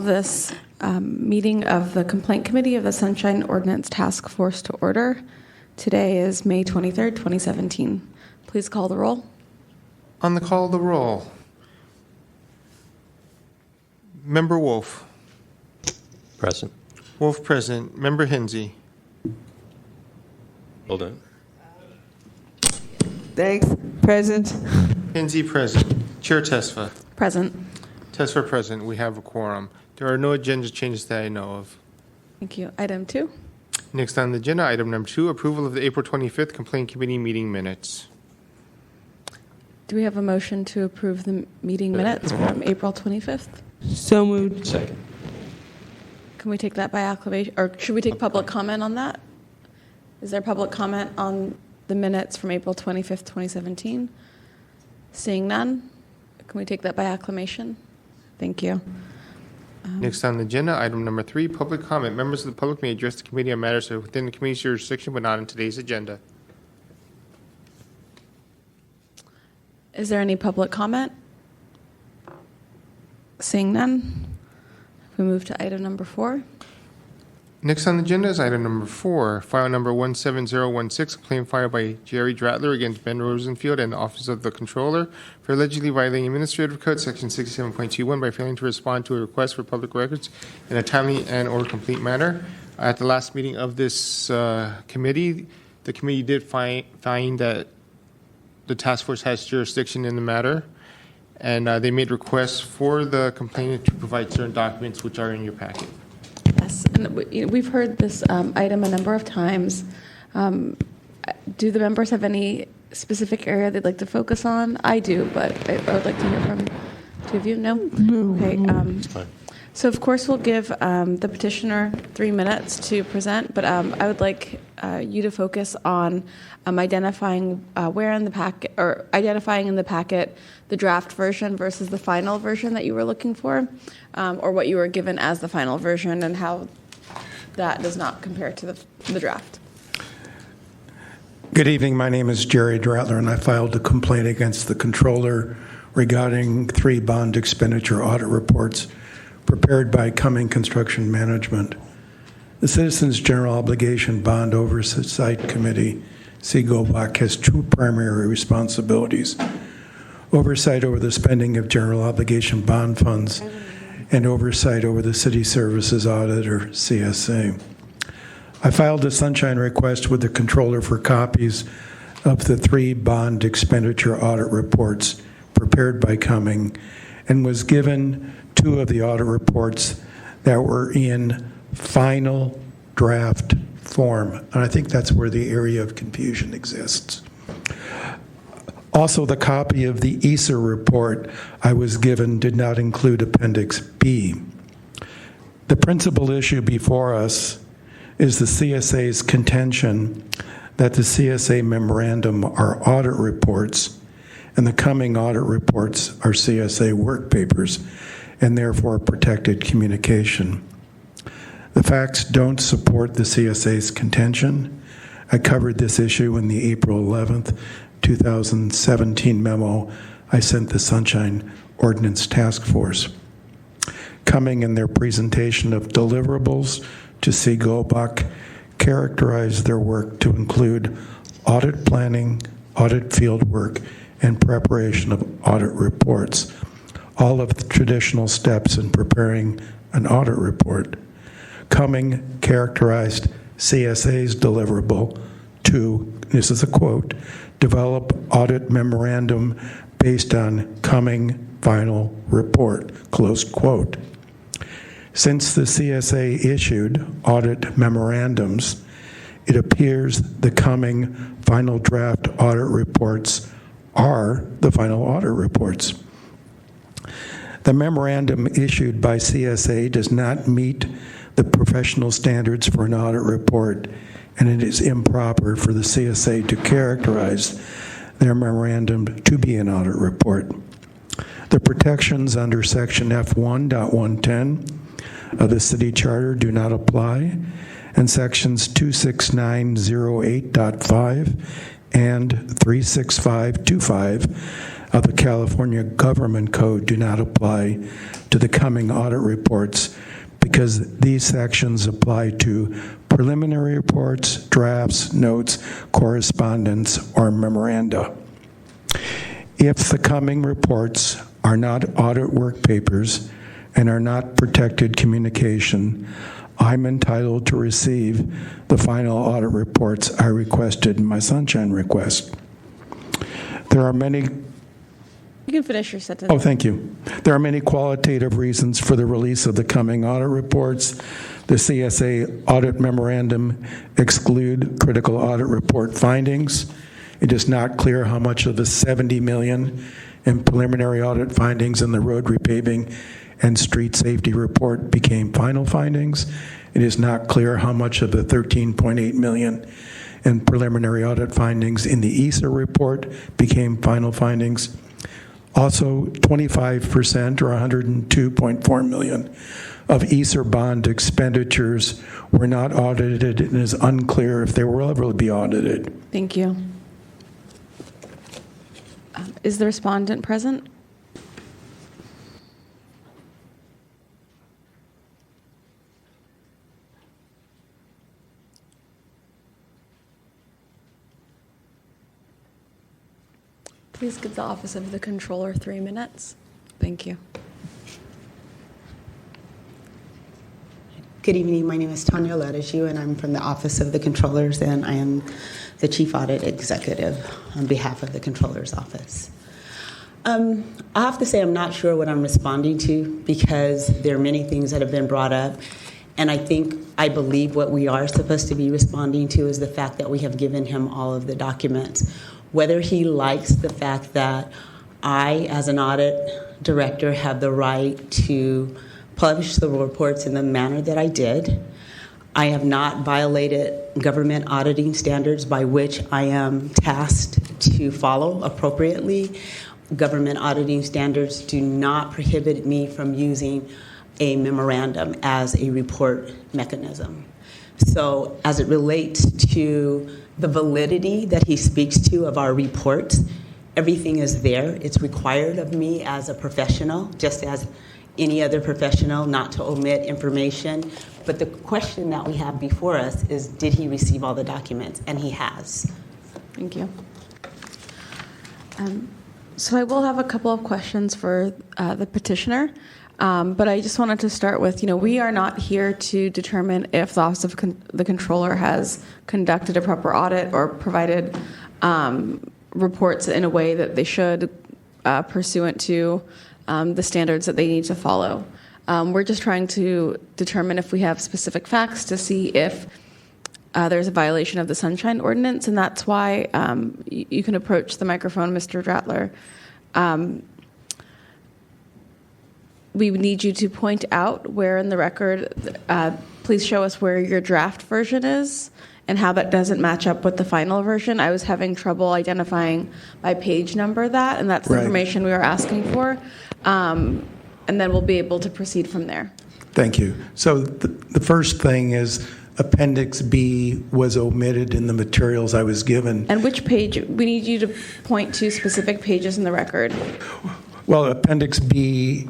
this meeting of the Complaint Committee of the Sunshine Ordinance Task Force to order. Today is May 23rd, 2017. Please call the roll. On the call of the roll, Member Wolf. Present. Wolf present. Member Hinsey. Hold on. Thanks. Present. Hinsey present. Chair Tesfa. Present. Tesfa present. We have a quorum. There are no agenda changes that I know of. Thank you. Item 2. Next on the agenda, item number 2, approval of the April 25th Complaint Committee meeting minutes. Do we have a motion to approve the meeting minutes from April 25th? So moved. Second. Can we take that by acclamation, or should we take public comment on that? Is there public comment on the minutes from April 25th, 2017? Seeing none, can we take that by acclamation? Thank you. Next on the agenda, item number 3, public comment. Members of the public may address the committee on matters that are within the committee's jurisdiction but not on today's agenda. Is there any public comment? Seeing none, we move to item number 4. Next on the agenda is item number 4, file number 17016, claim filed by Jerry Dratler against Ben Rosenfield and the Office of the Controller for allegedly violating Administrative Code Section 67.21 by failing to respond to a request for public records in a timely and or complete manner. At the last meeting of this committee, the committee did find that the task force has jurisdiction in the matter, and they made requests for the complainant to provide certain documents which are in your packet. Yes, and we've heard this item a number of times. Do the members have any specific area they'd like to focus on? I do, but I would like to hear from two of you. No? Okay. It's fine. So, of course, we'll give the petitioner 3 minutes to present, but I would like you to focus on identifying where in the packet, or identifying in the packet the draft version versus the final version that you were looking for, or what you were given as the final version and how that does not compare to the draft. Good evening. My name is Jerry Dratler, and I filed a complaint against the controller regarding 3 bond expenditure audit reports prepared by Cumming Construction Management. The Citizens General Obligation Bond Oversight Committee, CGOBOC, has 2 primary responsibilities: oversight over the spending of general obligation bond funds and oversight over the City Services Audit, or CSA. I filed a sunshine request with the controller for copies of the 3 bond expenditure audit reports prepared by Cumming, and was given 2 of the audit reports that were in final draft form. And I think that's where the area of confusion exists. Also, the copy of the ESA report I was given did not include Appendix B. The principal issue before us is the CSA's contention that the CSA memorandum are audit reports and the Cumming audit reports are CSA work papers and therefore protected communication. The facts don't support the CSA's contention. I covered this issue in the April 11th, 2017 memo I sent the Sunshine Ordinance Task Force. Cumming, in their presentation of deliverables to CGOBOC, characterized their work to include audit planning, audit field work, and preparation of audit reports, all of the traditional steps in preparing an audit report. Cumming characterized CSA's deliverable to, this is a quote, develop audit memorandum based on Cumming final report, close quote. Since the CSA issued audit memorandums, it appears the Cumming final draft audit reports are the final audit reports. The memorandum issued by CSA does not meet the professional standards for an audit report, and it is improper for the CSA to characterize their memorandum to be an audit report. The protections under Section F1.110 of the City Charter do not apply, and Sections 26908.5 and 36525 of the California Government Code do not apply to the coming audit reports because these sections apply to preliminary reports, drafts, notes, correspondence, or memoranda. If the coming reports are not audit work papers and are not protected communication, I'm entitled to receive the final audit reports I requested in my sunshine request. There are many You can finish your sentence. Oh, thank you. There are many qualitative reasons for the release of the coming audit reports. The CSA audit memorandum exclude critical audit report findings. It is not clear how much of the $70 million in preliminary audit findings in the road repaving and street safety report became final findings. It is not clear how much of the $13.8 million in preliminary audit findings in the ESA report became final findings. Also, 25% or $102.4 million of ESA bond expenditures were not audited, and it is unclear if they will ever be audited. Thank you. Is the respondent present? Please give the Office of the Controller 3 minutes. Thank you. Good evening. My name is Tanya Ledeshu, and I'm from the Office of the Controllers, and I am the Chief Audit Executive on behalf of the Controller's Office. I have to say I'm not sure what I'm responding to because there are many things that have been brought up, and I believe what we are supposed to be responding to is the fact that we have given him all of the documents. Whether he likes the fact that I, as an audit director, have the right to publish the reports in the manner that I did. I have not violated government auditing standards by which I am tasked to follow appropriately. Government auditing standards do not prohibit me from using a memorandum as a report mechanism. So as it relates to the validity that he speaks to of our reports, everything is there. It's required of me as a professional, just as any other professional, not to omit information. But the question that we have before us is, did he receive all the documents? And he has. Thank you. So I will have a couple of questions for the petitioner, but I just wanted to start with, we are not here to determine if the Office of the Controller has conducted a proper audit or provided reports in a way that they should pursuant to the standards that they need to follow. We're just trying to determine if we have specific facts to see if there's a violation of the Sunshine Ordinance, and that's why you can approach the microphone, Mr. Dratler. We would need you to point out where in the record, please show us where your draft version is and how that doesn't match up with the final version. I was having trouble identifying by page number that, and that's the information we were asking for. And then we'll be able to proceed from there. Thank you. So the first thing is Appendix B was omitted in the materials I was given. And which page? We need you to point to specific pages in the record. Well, Appendix B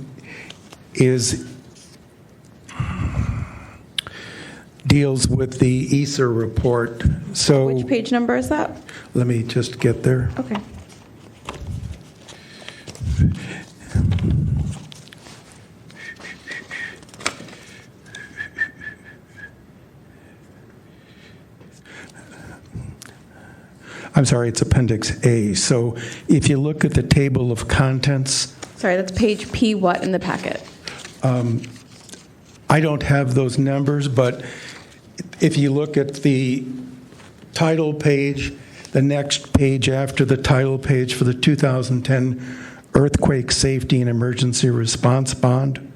deals with the ESA report. So Which page number is that? let me just get there. Okay. I'm sorry, it's Appendix A. So if you look at the table of contents, Sorry, that's page P what in the packet? I don't have those numbers, but if you look at the title page, the next page after the title page for the 2010 Earthquake Safety and Emergency Response Bond.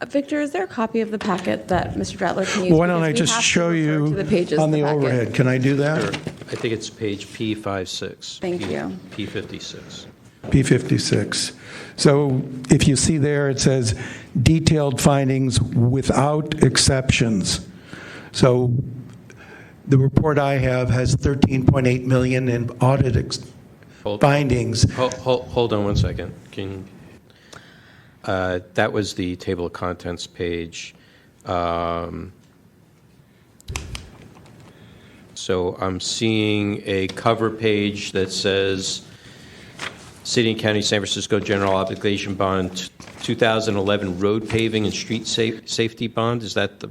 Victor, is there a copy of the packet that Mr. Dratler can use? Why don't Because I we just have to show refer you to the pages on of the packet. overhead? Can I do that? Sure. I think it's page P56. Thank you. P56. P56. So if you see there, it says detailed findings without exceptions. So the report I have has $13.8 million in audit findings. Hold on one second. That was the table of contents page. So I'm seeing a cover page that says City and County San Francisco General Obligation Bond 2011 Road Paving and Street Safety Bond. Is that the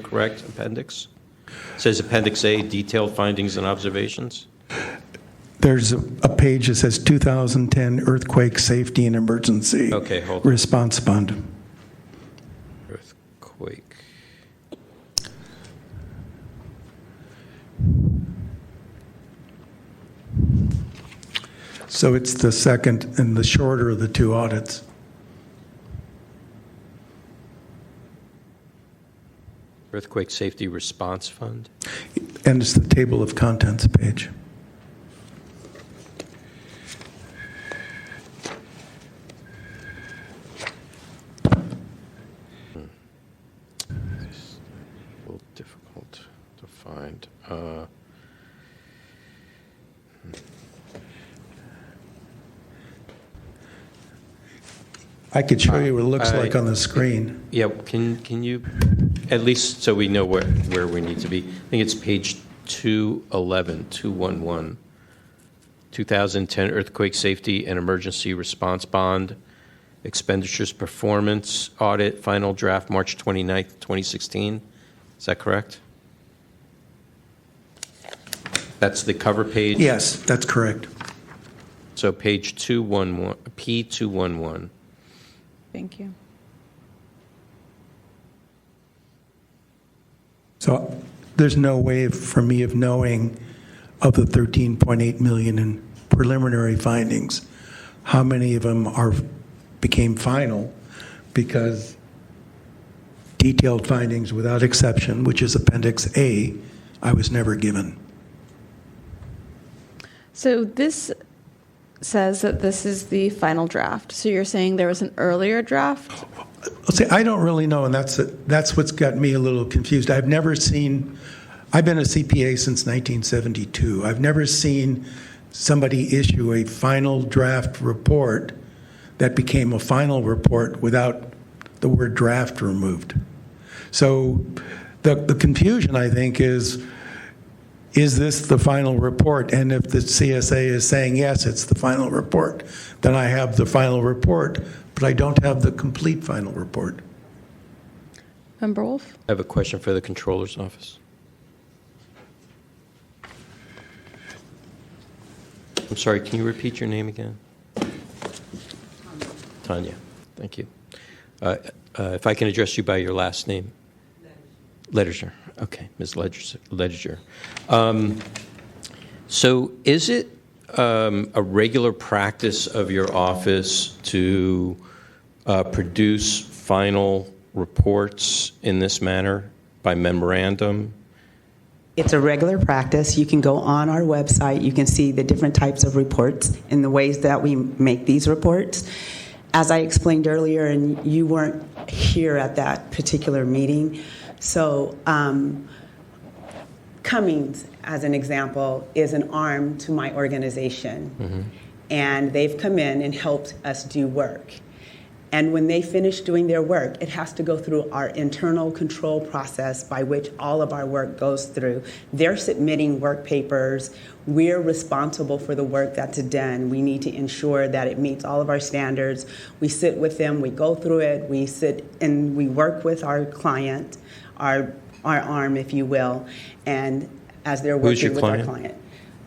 correct appendix? It says Appendix A, Detailed Findings and Observations. There's a page that says 2010 Earthquake Safety and Emergency Okay, hold on. Response Bond. Earthquake. So it's the second and the shorter of the two audits. Earthquake Safety Response Fund. And it's the table of contents page. It's a little difficult to find. I could show you what it looks like on the screen. Yeah, can you, at least so we know where we need to be, I think it's page 211, 2010 Earthquake Safety and Emergency Response Bond, Expenditures Performance Audit, Final Draft, March 29th, 2016. Is that correct? That's the cover page? Yes, that's correct. So page 211, P211. Thank you. So there's no way for me of knowing of the 13.8 million in preliminary findings, how many of them became final, because detailed findings without exception, which is Appendix A, I was never given. So this says that this is the final draft. So you're saying there was an earlier draft? I'll say I don't really know, and that's what's got me a little confused. I've been a CPA since 1972. I've never seen somebody issue a final draft report that became a final report without the word draft removed. So the confusion, I think, is this the final report? And if the CSA is saying, yes, it's the final report, then I have the final report, but I don't have the complete final report. Member Wolf? I have a question for the Controller's Office. I'm sorry, can you repeat your name again? Tanya, thank you. If I can address you by your last name. Ledger. Okay, Ms. Ledger. So is it a regular practice of your office to produce final reports in this manner by memorandum? It's a regular practice. You can go on our website. You can see the different types of reports and the ways that we make these reports. As I explained earlier, and you weren't here at that particular meeting, so Cummings, as an example, is an arm to my organization. Mm-hmm. And they've come in and helped us do work. And when they finish doing their work, it has to go through our internal control process by which all of our work goes through. They're submitting work papers. We're responsible for the work that's done. We need to ensure that it meets all of our standards. We sit with them, we go through it, we sit and we work with our client, our arm, if you will, and as they're working with our client.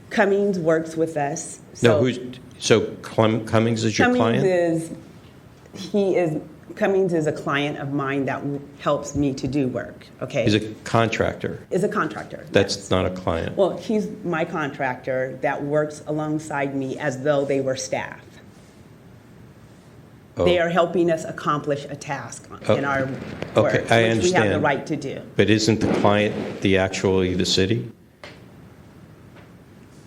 Cummings works with us. Cummings is your client? Cummings is a client of mine that helps me to do work, okay? He's a contractor. Is a contractor. That's yes. not a client. Well, he's my contractor that works alongside me as though they were staff. Oh. They are helping us accomplish a task in our work, which I understand. We have the right to do. But isn't the client actually the city?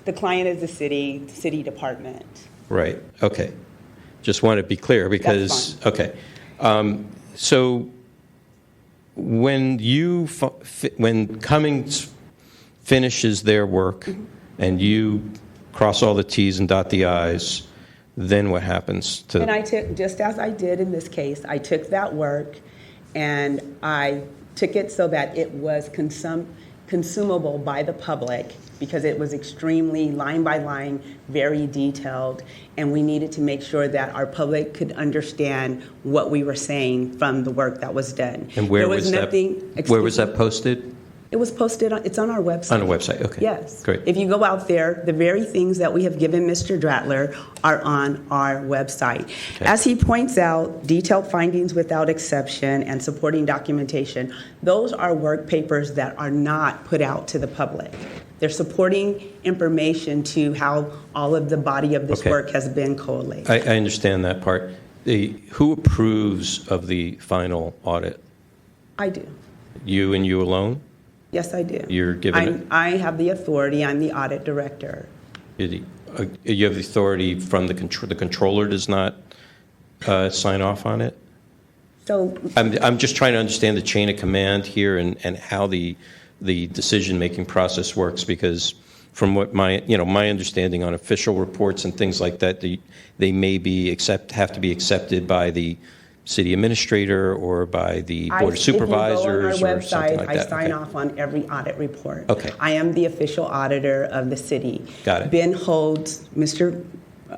The client is the city department. Right, okay. Just want to be clear because, okay. So when when Cummings finishes their work mm-hmm. and you cross all the Ts and dot the Is, then what happens to? And I took, just as I did in this case, I took that work and I took it so that it was consumable by the public, because it was extremely line by line, very detailed, and we needed to make sure that our public could understand what we were saying from the work that was done. And where There was that? nothing, Where was that posted? It was posted on, it's on our website. On the website, okay. Yes. Great. If you go out there, the very things that we have given Mr. Dratler are on our website. Okay. As he points out, detailed findings without exception and supporting documentation, those are work papers that are not put out to the public. They're supporting information to how all of the body of this Okay. work has been collated. I understand that part. Who approves of the final audit? I do. You and you alone? Yes, I do. You're given it? I have the authority. I'm the audit director. You have the authority from the controller does not sign off on it? So I'm just trying to understand the chain of command here and how the decision-making process works, because from what my understanding on official reports and things like that, they may have to be accepted by the city administrator or by the board of supervisors or something like that. I sign Okay. off on every audit report. Okay. I am the official auditor of the city. Got it. Mr.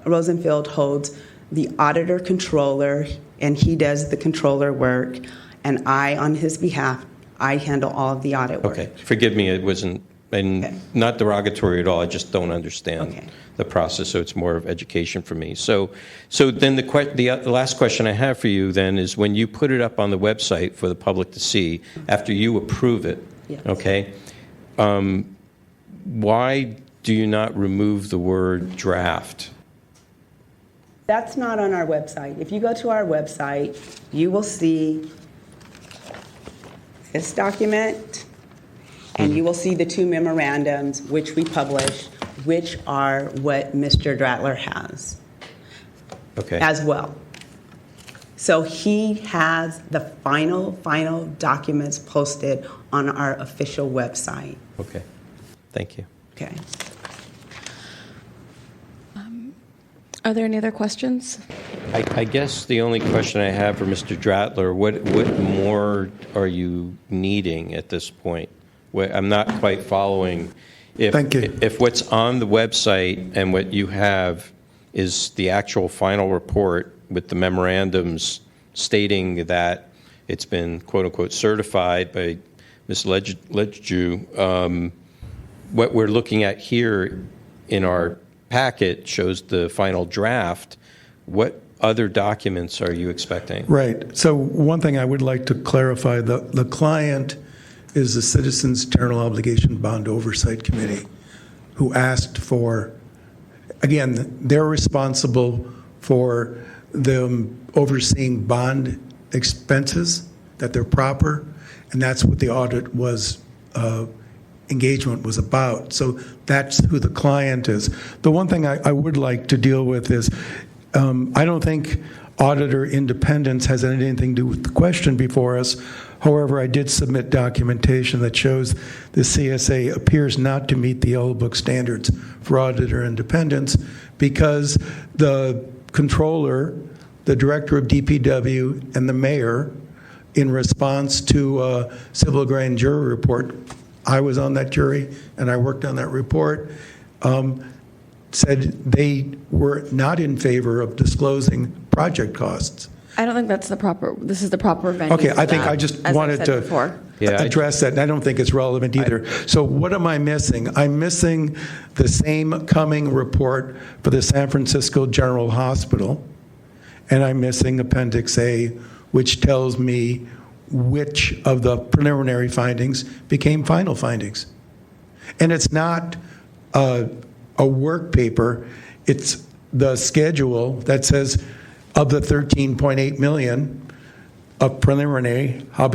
Rosenfield holds the auditor controller, and he does the controller work, and I, on his behalf, I handle all of the audit work. Okay, forgive me, it wasn't, and Okay. not derogatory at all, I just don't understand Okay. the process, so it's more of education for me. So then the last question I have for you then is, when you put it up on the website for the public to see, after you approve it, Yes. okay, why do you not remove the word draft? That's not on our website. If you go to our website, you will see this document, and you will see the two memorandums which we publish, which are what Mr. Dratler has Okay. as well. So he has the final documents posted on our official website. Okay, thank you. Okay. Are there any other questions? I guess the only question I have for Mr. Dratler, what more are you needing at this point? I'm not quite following. Thank you. If what's on the website and what you have is the actual final report with the memorandums stating that it's been quote-unquote certified by Ms. Ledju, what we're looking at here in our packet shows the final draft. What other documents are you expecting? Right. So one thing I would like to clarify, the client is the Citizens General Obligation Bond Oversight Committee, who asked for, again, they're responsible for them overseeing bond expenses, that they're proper, and that's what the audit was, engagement was about. So that's who the client is. The one thing I would like to deal with is, I don't think auditor independence has anything to do with the question before us. However, I did submit documentation that shows the CSA appears not to meet the Yellow Book standards for auditor independence, because the controller, the director of DPW, and the mayor, in response to a civil grand jury report, I was on that jury and I worked on that report, said they were not in favor of disclosing project costs. I don't think this is the proper venue. Okay, for I think that, I just as I've wanted said to before. Yeah, address that, and I don't think it's relevant either. So what am I missing? I'm missing the same coming report for the San Francisco General Hospital, and I'm missing Appendix A, which tells me which of the preliminary findings became final findings. And it's not a work paper, it's the schedule that says of the 13.8 million of preliminary, how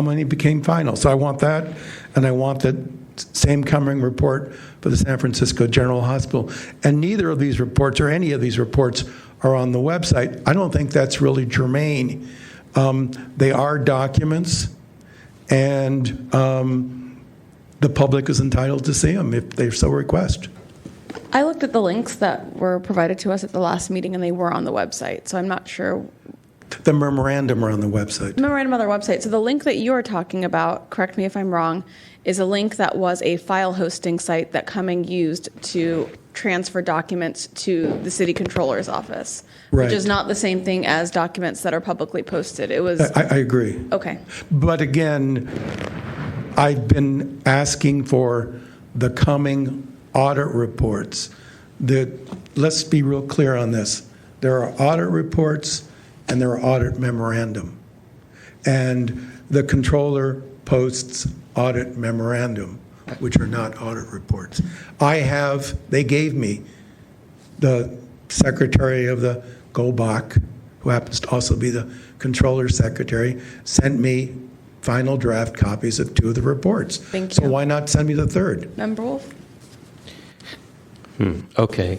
many became final. So I want that, and I want the same coming report for the San Francisco General Hospital. And neither of these reports, or any of these reports, are on the website. I don't think that's really germane. They are documents, and the public is entitled to see them if they so request. I looked at the links that were provided to us at the last meeting, and they were on the website, so I'm not sure. The memorandum are on the website. Memorandum on their website. So the link that you're talking about, correct me if I'm wrong, is a link that was a file hosting site that Cumming used to transfer documents to the city controller's office, Right. which is not the same thing as documents that are publicly posted. It was, I agree. okay. But again, I've been asking for the coming audit reports. Let's be real clear on this. There are audit reports and there are audit memorandum. And the controller posts audit memorandum, which are not audit reports. They gave me, the secretary of the GOBAC, who happens to also be the controller's secretary, sent me final draft copies of 2 of the reports. Thank So you. why not send me the 3rd? Member Wolf? Okay.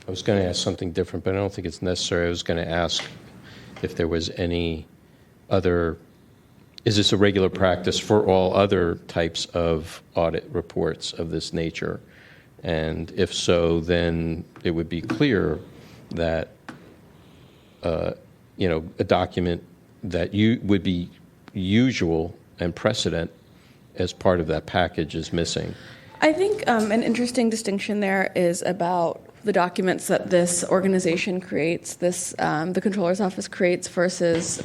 I was going to ask something different, but I don't think it's necessary. I was going to ask if there was any other, is this a regular practice for all other types of audit reports of this nature? And if so, then it would be clear that, a document that would be usual and precedent as part of that package is missing. I think an interesting distinction there is about the documents that this organization creates, the controller's office creates, versus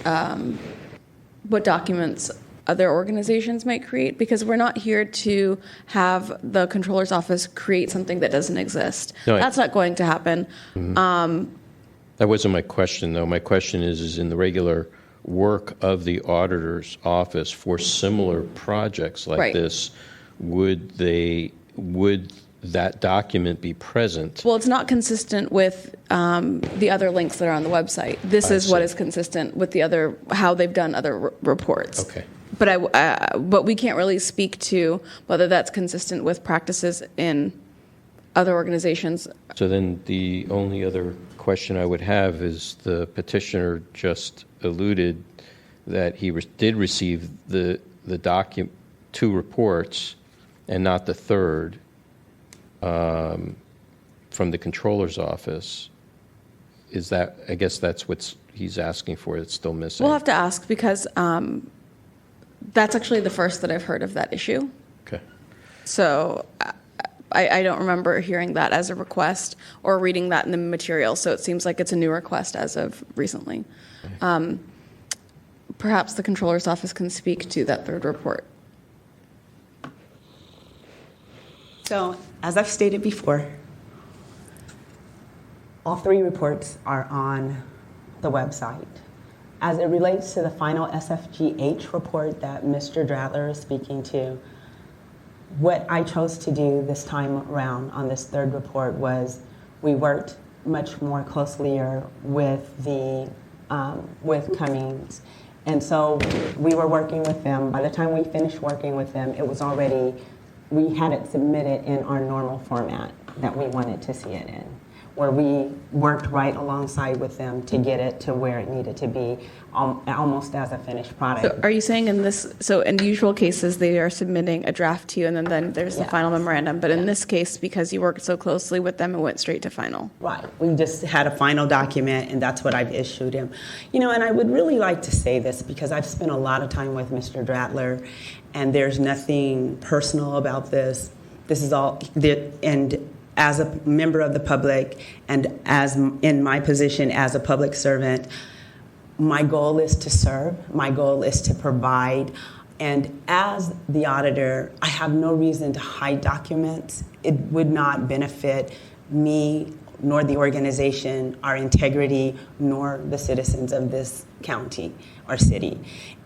what documents other organizations might create, because we're not here to have the controller's office create something that doesn't exist. No, That's not going to happen. That wasn't my question, though. My question is in the regular work of the auditor's office for similar projects like Right. this, would that document be present? Well, it's not consistent with the other links that are on the website. This I is what see. is consistent with how they've done other reports. Okay. But we can't really speak to whether that's consistent with practices in other organizations. So then the only other question I would have is the petitioner just alluded that he did receive the 2 reports and not the 3rd from the controller's office. Is that, I guess that's what he's asking for, it's still missing? We'll have to ask, because that's actually the first that I've heard of that issue. Okay. So I don't remember hearing that as a request or reading that in the material, so it seems like it's a new request as of recently. Perhaps the controller's office can speak to that 3rd report. So, as I've stated before, all 3 reports are on the website. As it relates to the final SFGH report that Mr. Dratler is speaking to, what I chose to do this time around on this 3rd report was we worked much more closely with with Cummings. And so we were working with them. By the time we finished working with them, it was already, we had it submitted in our normal format that we wanted to see it in, where we worked right alongside with them to get it to where it needed to be, almost as a finished product. So are you saying in usual cases, they are submitting a draft to you, and then there's the Yeah. final memorandum, but in this case, because you worked so closely with them, it went straight to final? Right. We just had a final document, and that's what I've issued him. And I would really like to say this because I've spent a lot of time with Mr. Dratler, and there's nothing personal about this. This is all, and as a member of the public, and as in my position as a public servant, my goal is to serve. My goal is to provide. And as the auditor, I have no reason to hide documents. It would not benefit me, nor the organization, our integrity, nor the citizens of this county or city.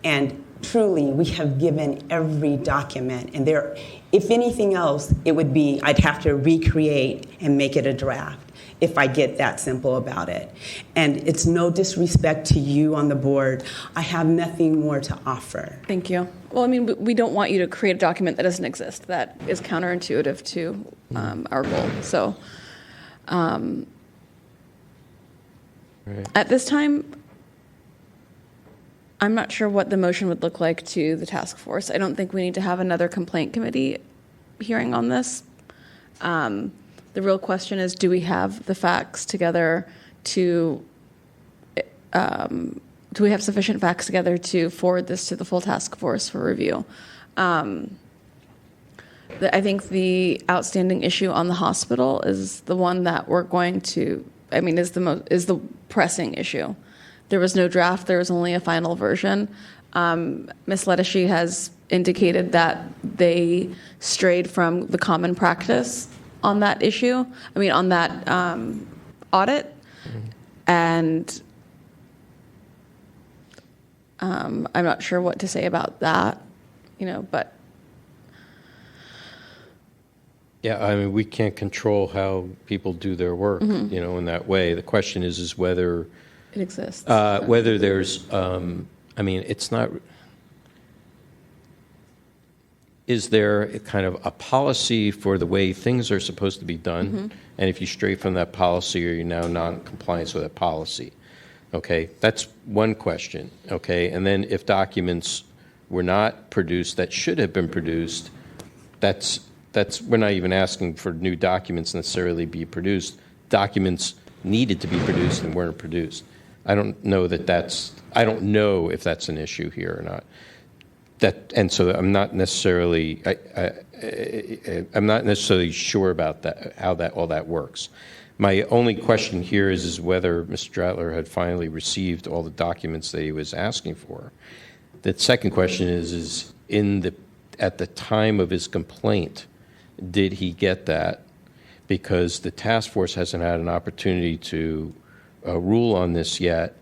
And truly, we have given every document. And if anything else, it would be, I'd have to recreate and make it a draft if I get that simple about it. And it's no disrespect to you on the board. I have nothing more to offer. Thank you. Well, I mean, we don't want you to create a document that doesn't exist. That is counterintuitive to our goal. So at this time, I'm not sure what the motion would look like to the task force. I don't think we need to have another complaint committee hearing on this. The real question is, do we have the facts together to, do we have sufficient facts together to forward this to the full task force for review? I think the outstanding issue on the hospital is the one that we're going to, is the pressing issue. There was no draft, there was only a final version. Ms. Ledeschi has indicated that they strayed from the common practice on that issue, on that audit. And I'm not sure what to say about that, but. Yeah, we can't control how people do their work, in that way. The question is whether It exists. whether there's, it's not, is there a kind of a policy for the way things are supposed to be done? And if you stray from that policy, are you now non-compliance with that policy? Okay, that's one question, okay? And then if documents were not produced that should have been produced, that's we're not even asking for new documents necessarily be produced. Documents needed to be produced and weren't produced. I don't know if that's an issue here or not. And so I'm not necessarily sure about that, how all that works. My only question here is whether Mr. Dratler had finally received all the documents that he was asking for. The second question is at the time of his complaint, did he get that? Because the task force hasn't had an opportunity to rule on this yet,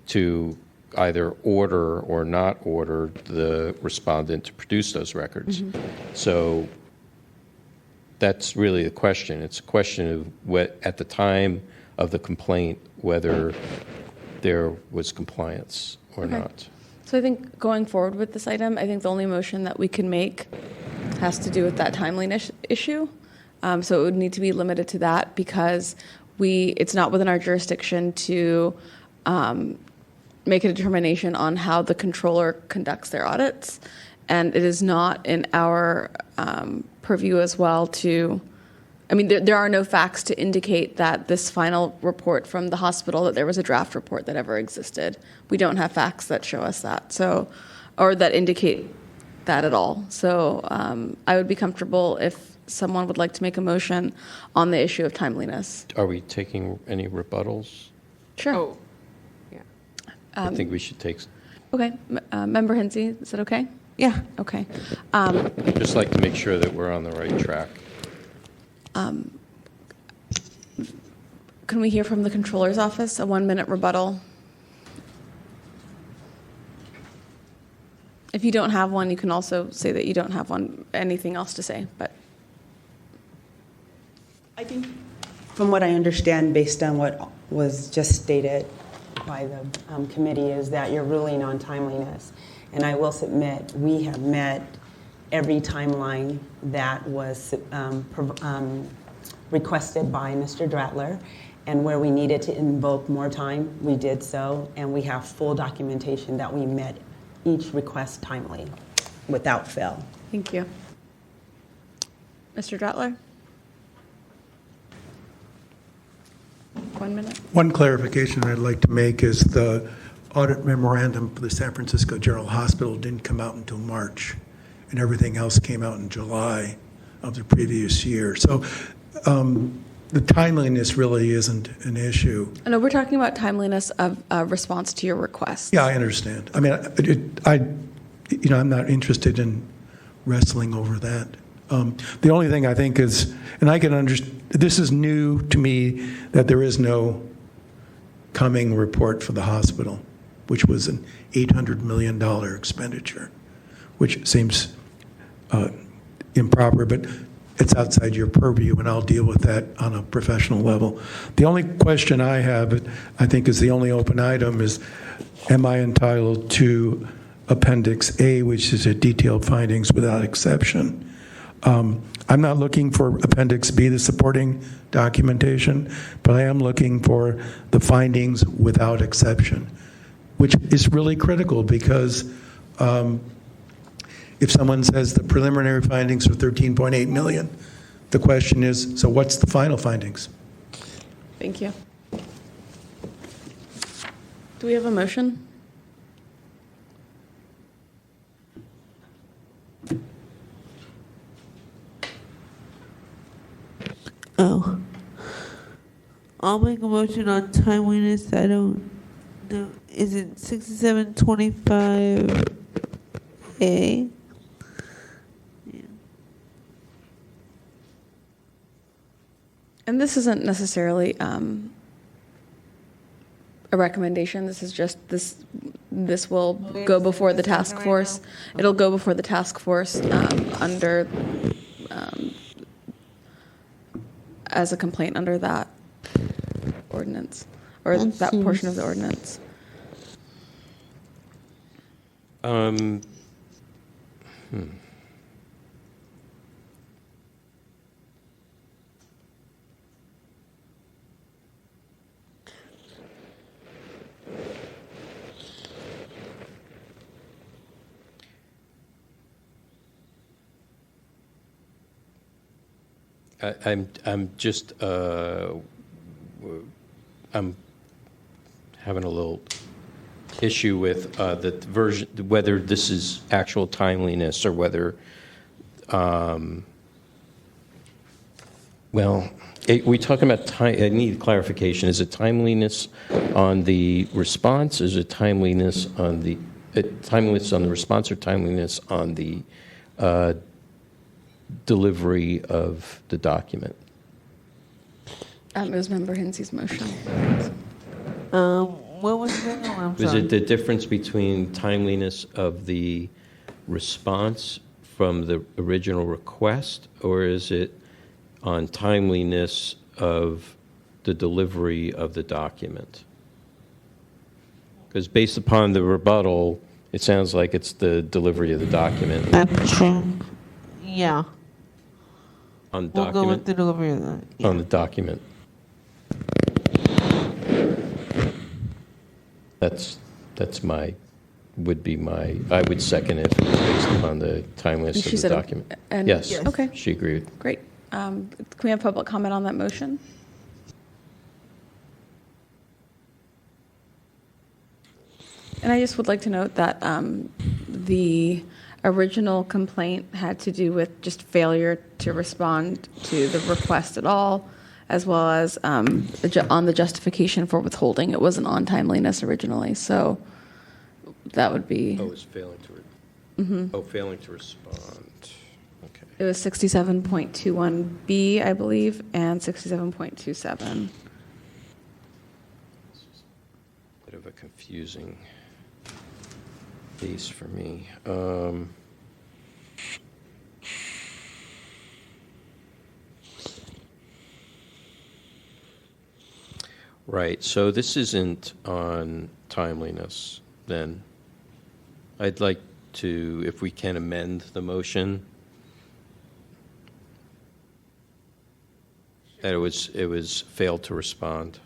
to either order or not order the respondent to produce those records. So that's really the question. It's a question of at the time of the complaint, whether there was compliance or not. So I think going forward with this item, I think the only motion that we can make has to do with that timeliness issue. So it would need to be limited to that because it's not within our jurisdiction to make a determination on how the controller conducts their audits. And it is not in our purview as well to, there are no facts to indicate that this final report from the hospital, that there was a draft report that ever existed. We don't have facts that show us that, or that indicate that at all. So I would be comfortable if someone would like to make a motion on the issue of timeliness. Are we taking any rebuttals? Sure. Oh, yeah. I think we should take. Okay. Member Hinsey, is that okay? Yeah. Okay. I'd just like to make sure that we're on the right track. Can we hear from the controller's office, a 1-minute rebuttal? If you don't have one, you can also say that you don't have anything else to say. But I think, from what I understand, based on what was just stated by the committee, is that you're ruling on timeliness. And I will submit, we have met every timeline that was requested by Mr. Dratler. And where we needed to invoke more time, we did so. And we have full documentation that we met each request timely, without fail. thank you. Mr. Dratler? 1 minute. One clarification I'd like to make is the audit memorandum for the San Francisco General Hospital didn't come out until March, and everything else came out in July of the previous year. So the timeliness really isn't an issue. No, we're talking about timeliness of response to your request. Yeah, I understand. I'm not interested in wrestling over that. The only thing I think is, and I can understand, this is new to me, that there is no coming report for the hospital, which was an $800 million expenditure, which seems improper, but it's outside your purview, and I'll deal with that on a professional level. The only question I have, I think is the only open item, is am I entitled to Appendix A, which is a detailed findings without exception? I'm not looking for Appendix B, the supporting documentation, but I am looking for the findings without exception. which is really critical because if someone says the preliminary findings are 13.8 million, the question is, so what's the final findings? Thank you. Do we have a motion? Oh. I'll make a motion on timeliness. I don't know. Is it 6725A? And this isn't necessarily a recommendation. This is just this will go before the task force. It'll go before the task force under as a complaint under that ordinance or that portion of the ordinance. I'm just I'm having a little issue with the version, whether this is actual timeliness or whether, we talking about time. I need clarification. Is it timeliness on the response? Is it timeliness on the response or timeliness on the delivery of the document? It was Member Hinsey's motion. What was the other one? Is it the difference between timeliness of the response from the original request, or is it on timeliness of the delivery of the document? Because based upon the rebuttal, it sounds like it's the delivery of the document. That's true. Yeah. On We'll document? go with the delivery of that. Yeah. On the document. I would second it based upon the timeliness She of the said document. and- Yes. Okay. She agreed. Great. Can we have public comment on that motion? And I just would like to note that the original complaint had to do with just failure to respond to the request at all, as well as on the justification for withholding. It wasn't on timeliness originally, so that would be. Oh, it's failing to. Failing to respond. Okay. It was 67.21B, I believe, and 67.27. Bit of a confusing piece for me. Right, so this isn't on timeliness, then. I'd like to, if we can, amend the motion. That it was failed to respond.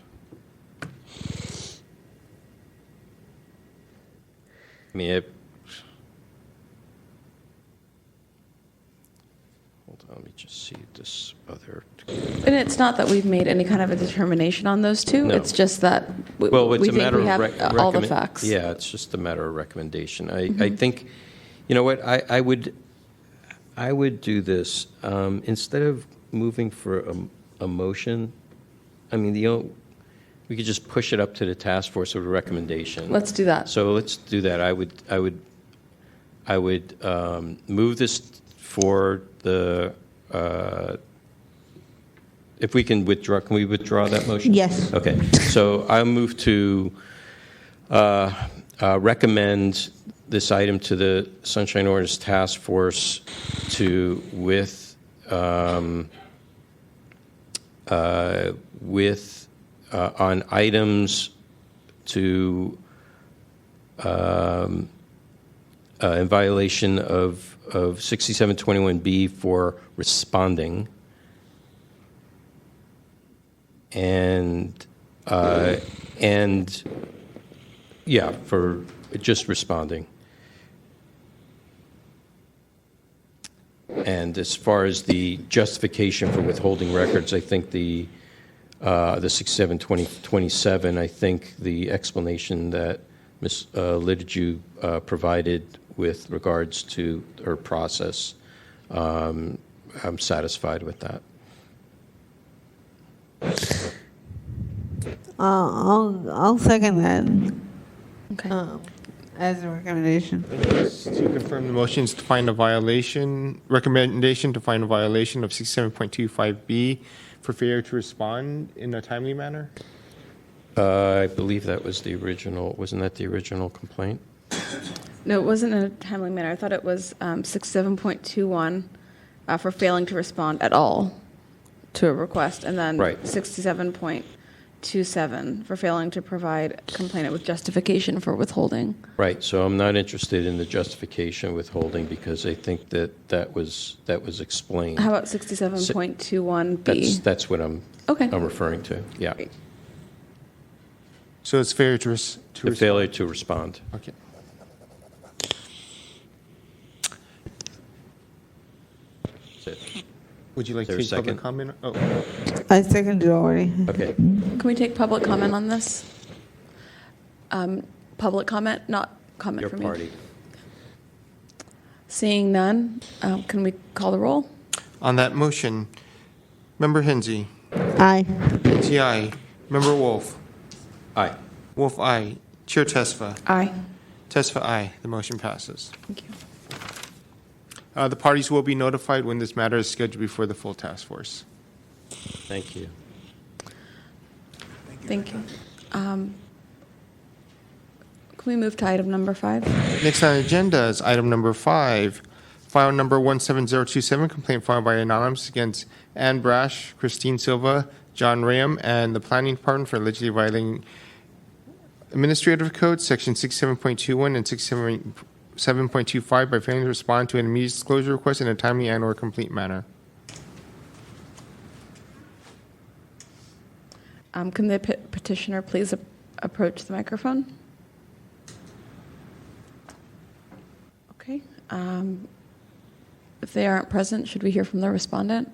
I mean, hold on, let me just see this other. And it's not that we've made any kind of a determination on those two. No. It's just that Well, it's we a think matter we of have all the recommend- facts. Yeah, it's just a matter of recommendation. I think, you know what, I would do this. Instead of moving for a motion, I mean, we could just push it up to the task force with a recommendation. Let's do that. So let's do that. I would move this for the, if we can withdraw, can we withdraw that motion? Yes. Okay, so I move to recommend this item to the Sunshine Ordinance Task Force on items to in violation of 6721B for responding, and Yeah, for just responding. And as far as the justification for withholding records, I think the 67-2027, I think the explanation that Ms. Litigio provided with regards to her process, I'm satisfied with that. I'll second that Okay. as a recommendation. Just to confirm the motions to find a violation, recommendation to find a violation of 67.25B for failure to respond in a timely manner? I believe that was the original, wasn't that the original complaint? No, it wasn't in a timely manner. I thought it was 67.21 for failing to respond at all to a request, and then Right. 67.27 for failing to provide complainant with justification for withholding. Right, so I'm not interested in the justification withholding because I think that was explained. How about 67.21B? That's what I'm Okay. referring to, yeah. Great. So it's failure to The respond. failure to respond. Okay. That's it. Would you like Is to there a take public second? comment? Oh, I seconded it already. Okay. Can we take public comment on this? Public comment, not comment Your from you. party. Seeing none, can we call the roll? on that motion, Member Hensy, Aye. Hensy, aye. Member Wolf, Aye. Wolf, aye. Chair Tesfa, Aye. Tesfa, aye. The motion passes. Thank you. The parties will be notified when this matter is scheduled before the full task force. Thank you. Thank you. Can we move to item number 5? Next on the agenda is item number 5, file number 17027, complaint filed by Anonymous against Ann Brash, Christine Silva, John Rayam, and the Planning Department for allegedly violating Administrative Code, Section 67.21 and 67.25 by failing to respond to an immediate disclosure request in a timely and/or complete manner. Can the petitioner please approach the microphone? Okay. If they aren't present, should we hear from the respondent?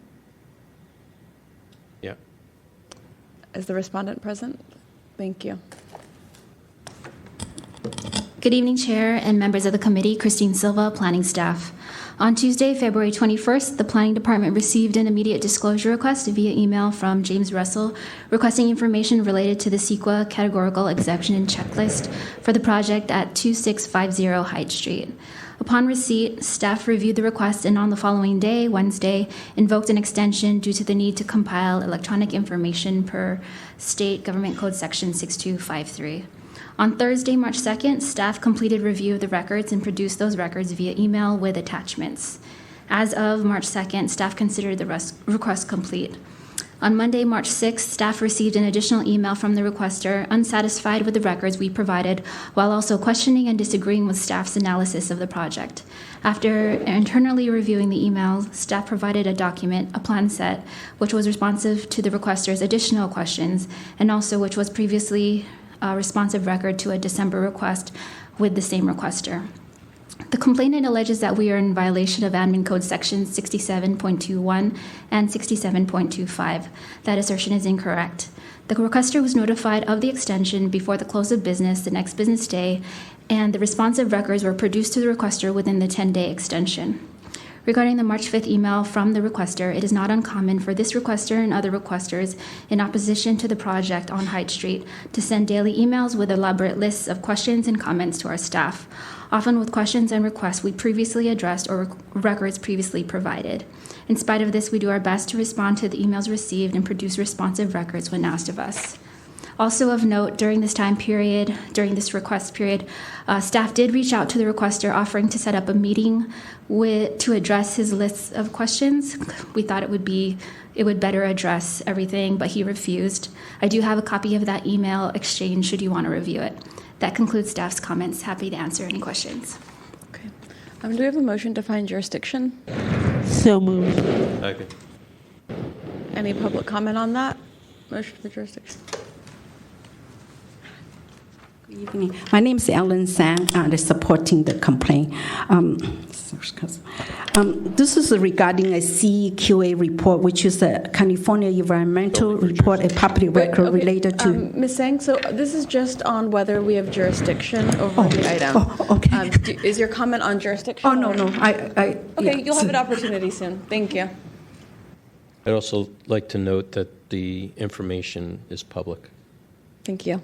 Yeah. Is the respondent present? Thank you. Good evening, Chair and members of the committee. Christine Silva, planning staff. On Tuesday, February 21st, the Planning Department received an immediate disclosure request via email from James Russell requesting information related to the CEQA categorical exemption and checklist for the project at 2650 Hyde Street. Upon receipt, staff reviewed the request and on the following day, Wednesday, invoked an extension due to the need to compile electronic information per State Government Code Section 6253. On Thursday, March 2nd, staff completed review of the records and produced those records via email with attachments. As of March 2nd, staff considered the request complete. On Monday, March 6th, staff received an additional email from the requester, unsatisfied with the records we provided, while also questioning and disagreeing with staff's analysis of the project. After internally reviewing the email, staff provided a document, a plan set, which was responsive to the requester's additional questions, and also which was previously a responsive record to a December request with the same requester. The complainant alleges that we are in violation of Admin Code Sections 67.21 and 67.25. That assertion is incorrect. The requester was notified of the extension before the close of business the next business day, and the responsive records were produced to the requester within the 10-day extension. Regarding the March 5th email from the requester, it is not uncommon for this requester and other requesters in opposition to the project on Hyde Street to send daily emails with elaborate lists of questions and comments to our staff, often with questions and requests we previously addressed or records previously provided. In spite of this, we do our best to respond to the emails received and produce responsive records when asked of us. Also of note, during this request period, staff did reach out to the requester offering to set up a meeting to address his lists of questions. We thought it would better address everything, but he refused. I do have a copy of that email exchange should you want to review it. That concludes staff's comments. Happy to answer any questions. Okay. Do we have a motion to find jurisdiction? So moved. Okay. Any public comment on that? Motion for jurisdiction. Good evening. My name is Ellen Sang, and I'm supporting the complaint. This is regarding a CEQA report, which is a California Environmental Report, a public record related to... Ms. Sang, so this is just on whether we have jurisdiction over the item. Okay. Is your comment on jurisdiction? Oh, no. Okay, Yeah. you'll have an opportunity soon. Thank you. I'd also like to note that the information is public. Thank you.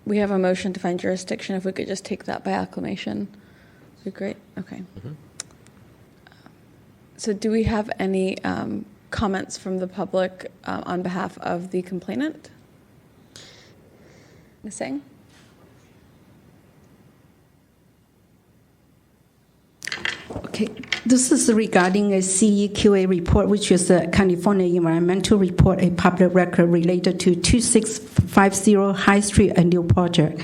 We have a motion to find jurisdiction. If we could just take that by acclamation, would be great. Okay. Mm-hmm. So do we have any comments from the public on behalf of the complainant? Ms. Sang? Okay, this is regarding a CEQA report, which is a California Environmental Report, a public record related to 2650 High Street, a new project.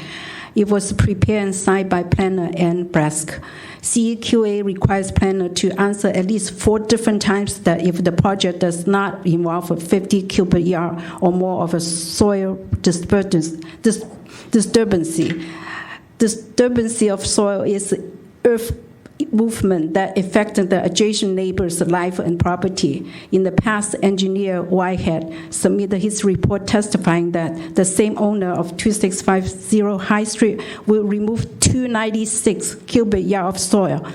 It was prepared and signed by planner Ann Brask. CEQA requires planner to answer at least 4 different times that if the project does not involve a 50 cubic yard or more of a soil disturbance of soil is earth movement that affected the adjacent neighbor's life and property. In the past, engineer Whitehead submitted his report testifying that the same owner of 2650 High Street will remove 296 cubic yards of soil.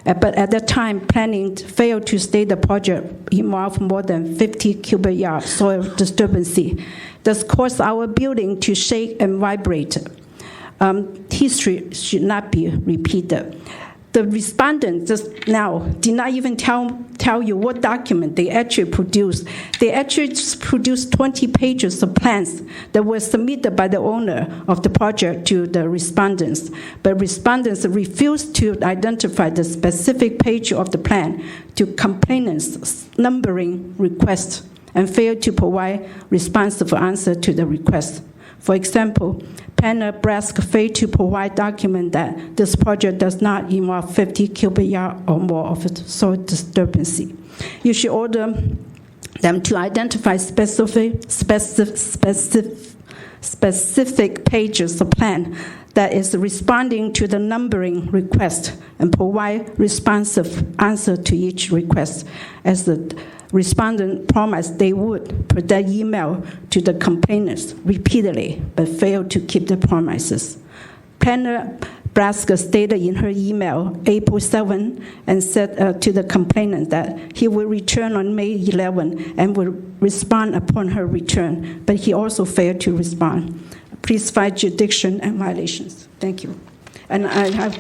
But at that time, planning failed to state the project involved more than 50 cubic yards soil disturbance. This caused our building to shake and vibrate. History should not be repeated. The respondent just now did not even tell you what document they actually produced. They actually just produced 20 pages of plans that were submitted by the owner of the project to the respondents. But respondents refused to identify the specific page of the plan to complainants' numbering request and failed to provide responsive answer to the request. For example, planner Brask failed to provide document that this project does not involve 50 cubic yards or more of soil disturbance. You should order them to identify specific pages of plan that is responding to the numbering request and provide responsive answer to each request. As the respondent promised they would put that email to the complainants repeatedly, but failed to keep the promises. Planner Brask stated in her email April 7 and said to the complainant that he will return on May 11 and will respond upon her return, but he also failed to respond. Please find jurisdiction and violations. Thank you. And I have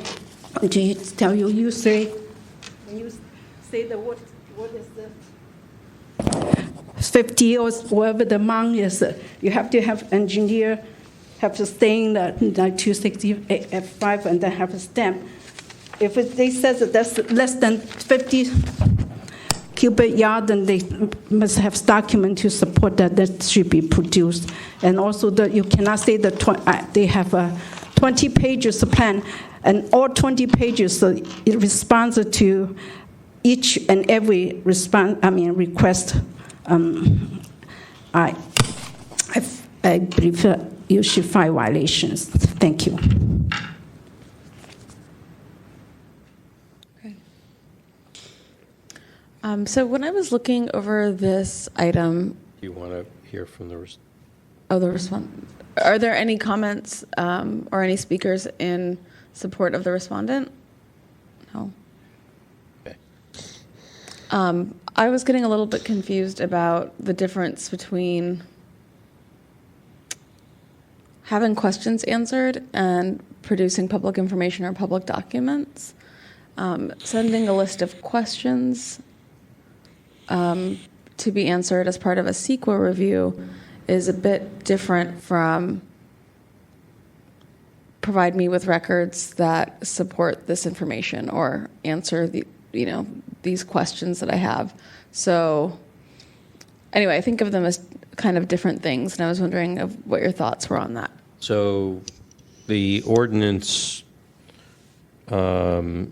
to tell you, when you say the what is the 50 or whatever the amount is, you have to have engineer have to stay in the 260 F5 and then have a stamp. If they says that that's less than 50 cubic yard, then they must have document to support that should be produced. And also that you cannot say that they have a 20 pages of plan, and all 20 pages it responds to each and every request. I believe you should file violations. Thank you. Okay. So when I was looking over this item, Do you want to hear from the the respondent? Are there any comments or any speakers in support of the respondent? No. Okay. I was getting a little bit confused about the difference between having questions answered and producing public information or public documents. Sending a list of questions to be answered as part of a CEQA review is a bit different from provide me with records that support this information or answer these questions that I have. So anyway, I think of them as kind of different things, and I was wondering what your thoughts were on that. So the ordinance has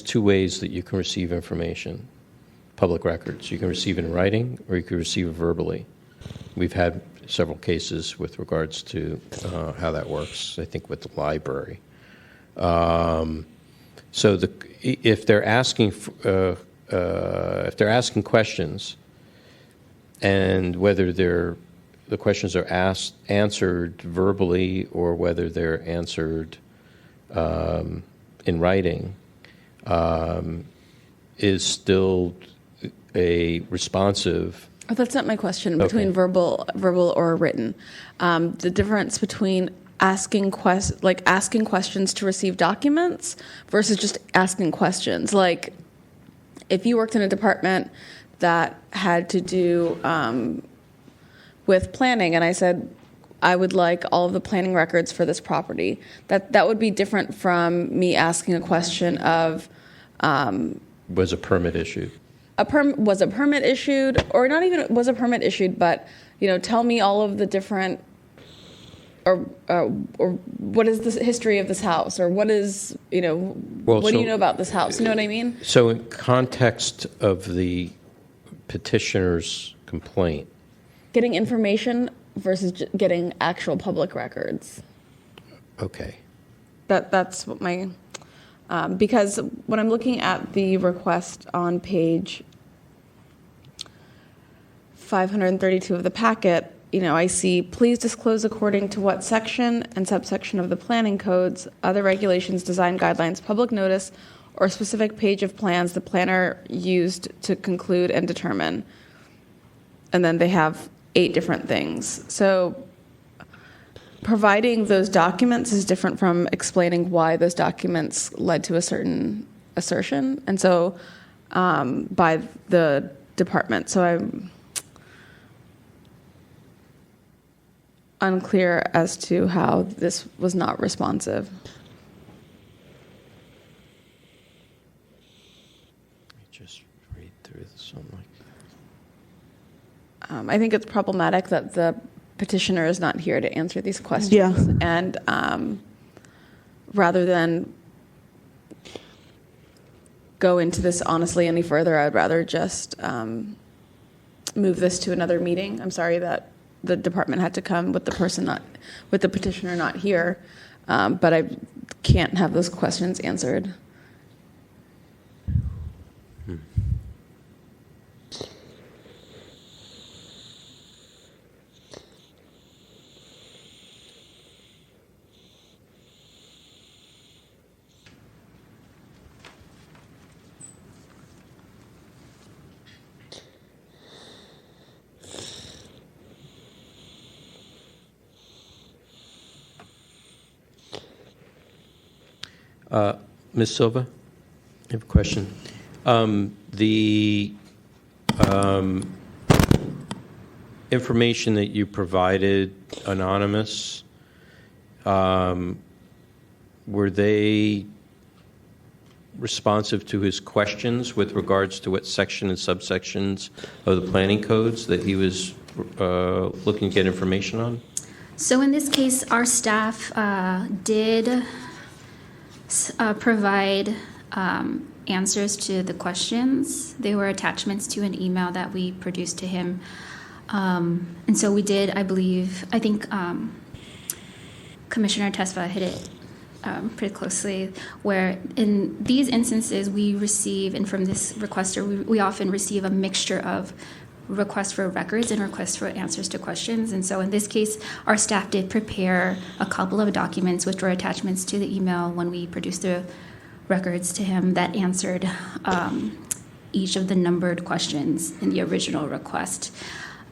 2 ways that you can receive information, public records. You can receive it in writing or you can receive it verbally. We've had several cases with regards to how that works, I think with the library. So if they're asking questions, and whether the questions are answered verbally or whether they're answered in writing, is still a responsive. Oh, that's not my question. Between verbal or written, the difference between asking questions to receive documents versus just asking questions. Like, if you worked in a department that had to do with planning, and I said, I would like all of the planning records for this property, that would be different from me asking a question of, Was a permit issued? Was a permit issued, or not even was a permit issued, but tell me all of the different, or what is the history of this house, or what is what do you know about this house? You know what I mean? So, in context of the petitioner's complaint, getting information versus getting actual public records. Okay. That's what my. Because when I'm looking at the request on page 532 of the packet, I see, please disclose according to what section and subsection of the planning codes, other regulations, design guidelines, public notice, or specific page of plans the planner used to conclude and determine. And then they have 8 different things. So providing those documents is different from explaining why those documents led to a certain assertion, and so by the department. So I'm unclear as to how this was not responsive. Let me just read through something like that. I think it's problematic that the petitioner is not here to answer these questions. Yeah. And rather than go into this honestly any further, I'd rather just move this to another meeting. I'm sorry that the department had to come with the petitioner not here, but I can't have those questions answered. Ms. Silva, I have a question. The information that you provided, anonymous, were they responsive to his questions with regards to what section and subsections of the planning codes that he was looking to get information on? So in this case, our staff did provide answers to the questions. They were attachments to an email that we produced to him. And so we did, I think Commissioner Tesfa hit it pretty closely, where in these instances we receive, and from this requester, we often receive a mixture of requests for records and requests for answers to questions. And so in this case, our staff did prepare a couple of documents which were attachments to the email when we produced the records to him that answered each of the numbered questions in the original request.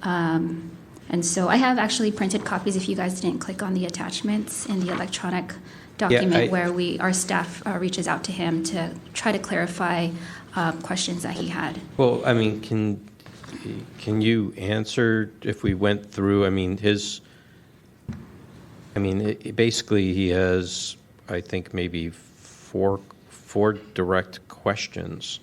And so I have actually printed copies if you guys didn't click on the attachments in the electronic document where our staff reaches out to him to try to clarify questions that he had. Well, I mean, can you answer if we went through, basically he has, I think, maybe four direct questions.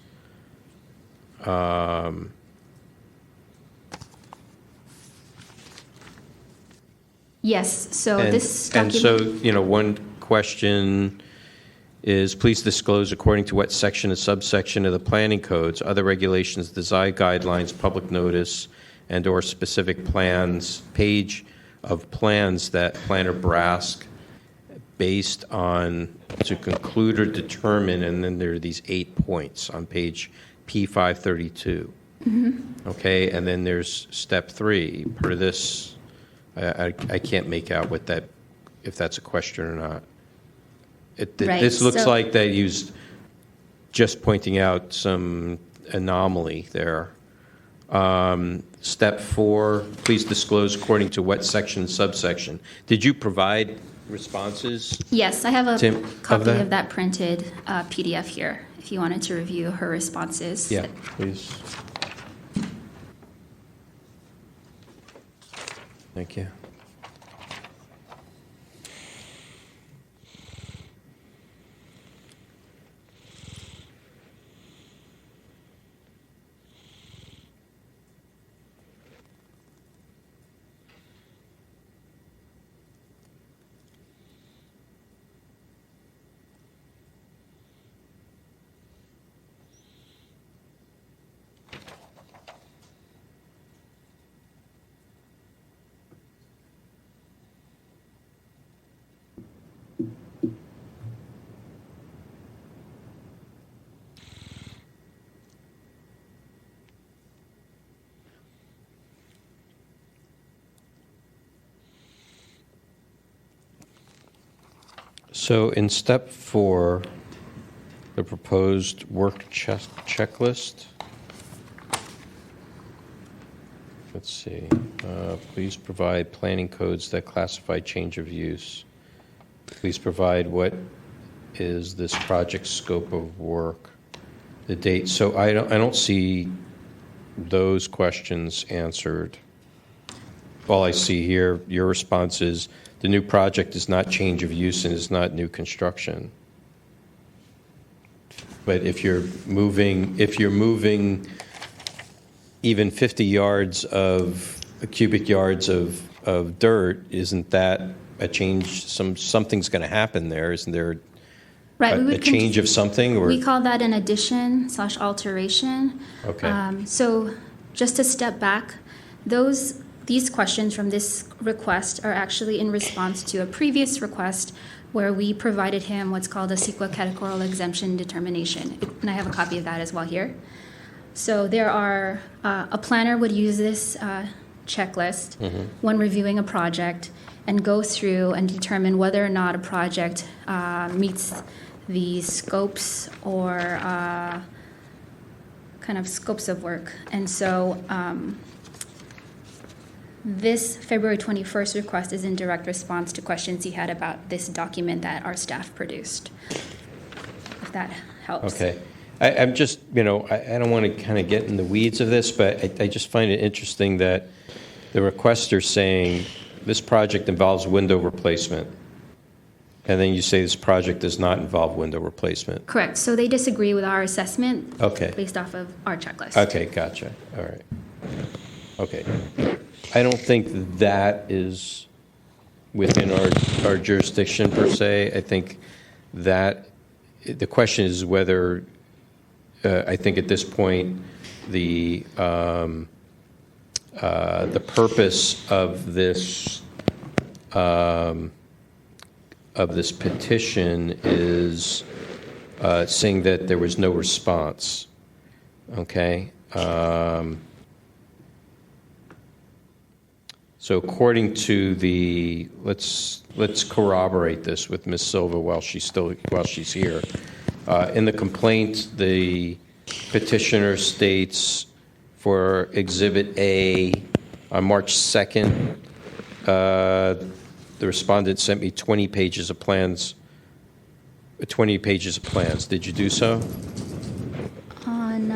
Yes, so this document... And so, one question is, please disclose according to what section and subsection of the planning codes, other regulations, design guidelines, public notice, and/or specific plans, page of plans that Planner Brask based on to conclude or determine, and then there are these 8 points on page P532. Okay, and then there's step 3. Part of this, I can't make out what that, if that's a question or not. Right, This looks so- like they used just pointing out some anomaly there. Step 4, please disclose according to what section, subsection. Did you provide responses? Yes, I have a Tim, of copy that? of that printed PDF here, if you wanted to review her responses. Yeah, please. Thank you. So in step 4, the proposed work checklist. Let's see. Please provide planning codes that classify change of use. Please provide what is this project's scope of work, the date. So I don't see those questions answered. All I see here, your response is the new project is not change of use and is not new construction. But if you're moving even 50 yards of cubic yards of dirt, isn't that a change? Something's going to happen there, isn't there? Right, we A would change of something, or We call that an addition/alteration. okay, So just to step back, these questions from this request are actually in response to a previous request where we provided him what's called a CEQA categorical exemption determination. And I have a copy of that as well here. So there are, a planner would use this checklist when reviewing a project and go through and determine whether or not a project meets the scopes or kind of scopes of work. And so this February 21st request is in direct response to questions he had about this document that our staff produced, if that helps. okay. I'm just, I don't want to kind of get in the weeds of this, but I just find it interesting that the requester's saying this project involves window replacement. And then you say this project does not involve window replacement. Correct. So they disagree with our assessment Okay. based off of our checklist. Okay, gotcha. All right. Okay. I don't think that is within our jurisdiction per se. I think that the question is whether, I think at this point, the purpose of this petition is saying that there was no response. Okay. So according to let's corroborate this with Ms. Silva while she's here. In the complaint, the petitioner states for Exhibit A on March 2nd, the respondent sent me 20 pages of plans. 20 pages of plans. Did you do so? On,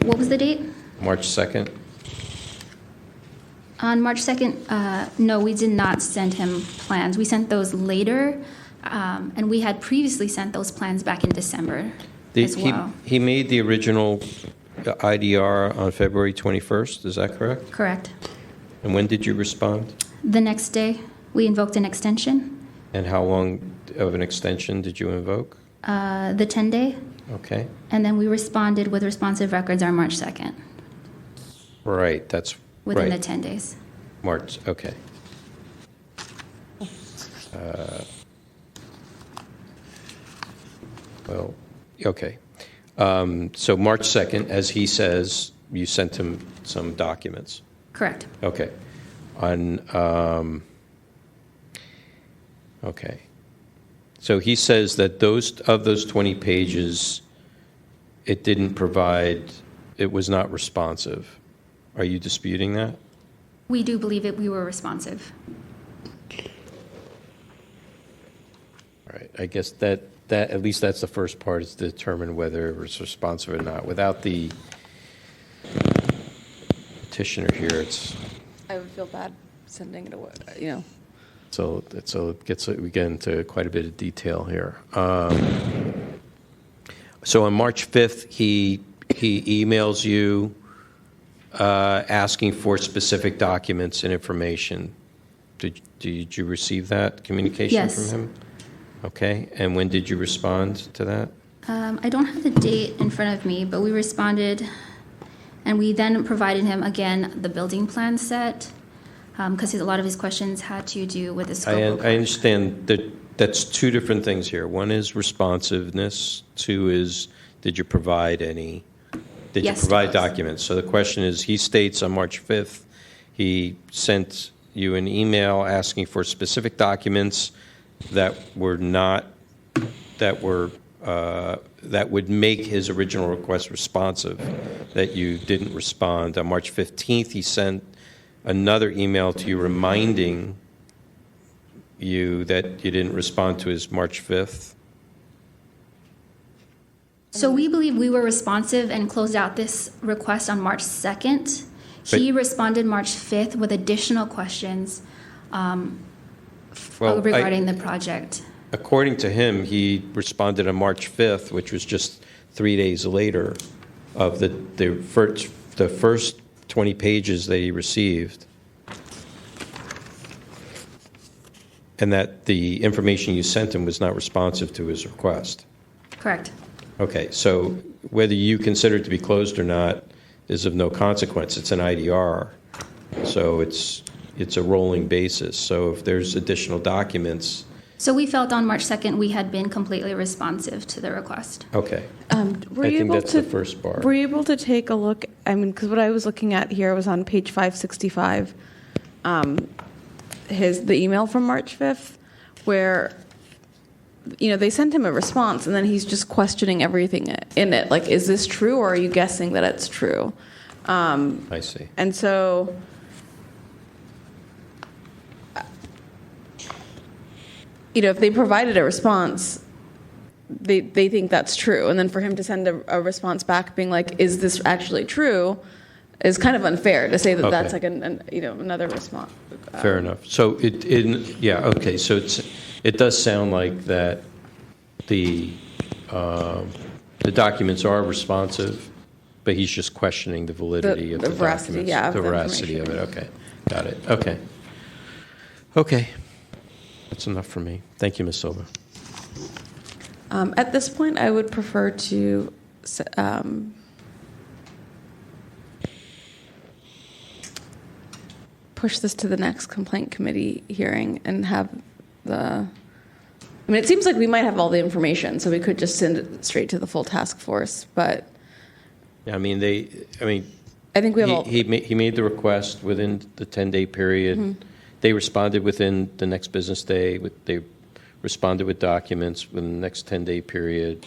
what was the date? March 2nd? On March 2nd, no, we did not send him plans. We sent those later, and we had previously sent those plans back in December as well. He made the original IDR on February 21st, is that correct? Correct. And when did you respond? The next day, we invoked an extension. And how long of an extension did you invoke? The 10-day, Okay. and then we responded with responsive records on March 2nd. Right, that's within Right. the 10 days. March, okay. Well, okay. So March 2nd, as he says, you sent him some documents. Correct. Okay. Okay. So he says that those 20 pages, it didn't provide, it was not responsive. Are you disputing that? We do believe that we were responsive. All right. I guess that at least that's the first part, is to determine whether it was responsive or not. Without the petitioner here, it's I would feel bad sending it away, so we get into quite a bit of detail here. So on March 5th, he emails you asking for specific documents and information. Did you receive that communication Yes. from him? Okay. And when did you respond to that? I don't have the date in front of me, but we responded, and we then provided him, again, the building plan set, because a lot of his questions had to do with the scope of work. I understand that that's two different things here. One is responsiveness. Two is, did you provide Yes, documents? So the question is, he states on March 5th, he sent you an email asking for specific documents that would make his original request responsive, that you didn't respond. On March 15th, he sent another email to you reminding you that you didn't respond to his March 5th. So we believe we were responsive and closed out this request on March 2nd. He responded March 5th with additional questions regarding the project. According to him, he responded on March 5th, which was just 3 days later, of the first 20 pages that he received, and that the information you sent him was not responsive to his request. Correct. Okay, so whether you consider it to be closed or not is of no consequence. It's an IDR, so it's a rolling basis. So if there's additional documents. So we felt on March 2nd we had been completely responsive to the request. Okay. Were I you think able that's to, the first bar. Were you able to take a look? Because what I was looking at here was on page 565, the email from March 5th, where they sent him a response, and then he's just questioning everything in it. Like, is this true, or are you guessing that it's true? I see. And so, if they provided a response, they think that's true. And then for him to send a response back being like, is this actually true, is kind of unfair to say that that's like another response. Fair enough. So okay. So it does sound like that the documents are responsive, but he's just questioning the validity of the veracity, documents. The veracity of it. Okay. Got it. Okay. Okay. That's enough for me. Thank you, Ms. Silva. At this point, I would prefer to push this to the next complaint committee hearing and have it seems like we might have all the information, so we could just send it straight to the full task force, but Yeah, I think we have all. He made the request within the 10-day period. Mm-hmm. They responded within the next business day. They responded with documents within the next 10-day period.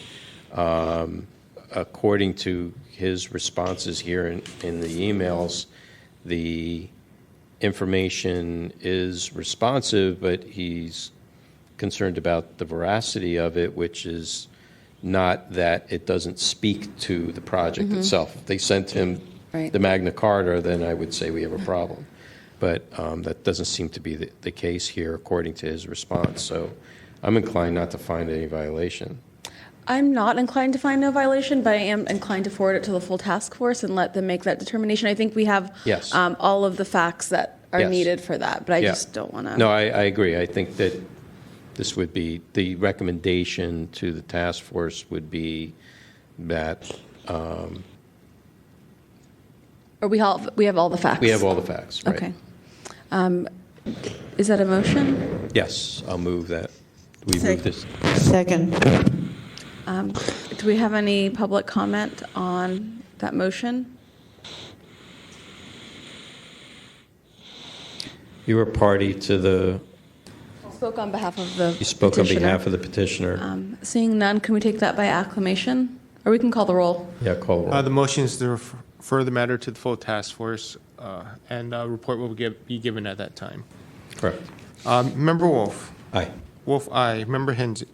According to his responses here in the emails, the information is responsive, but he's concerned about the veracity of it, which is not that it doesn't speak to the project itself. If they sent him the Magna Carta, then I would say we have a problem. But that doesn't seem to be the case here, according to his response. So I'm inclined not to find any violation. I'm not inclined to find no violation, but I am inclined to forward it to the full task force and let them make that determination. I think we have all of the facts that are needed for that, but I just don't want to. No, I agree. I think that this would be, the recommendation to the task force would be that Or we have all the facts? We have all the facts, right? Okay. Is that a motion? Yes, I'll move that. We move this. Second. Do we have any public comment on that motion? You were party to the, Spoke on behalf of the you spoke on petitioner. behalf of the petitioner. Seeing none, can we take that by acclamation? Or we can call the roll. Yeah, call the roll. The motion is to refer the matter to the full task force, and a report will be given at that time. Correct. Member Wolf. Aye. Wolf, aye. Member Hensy.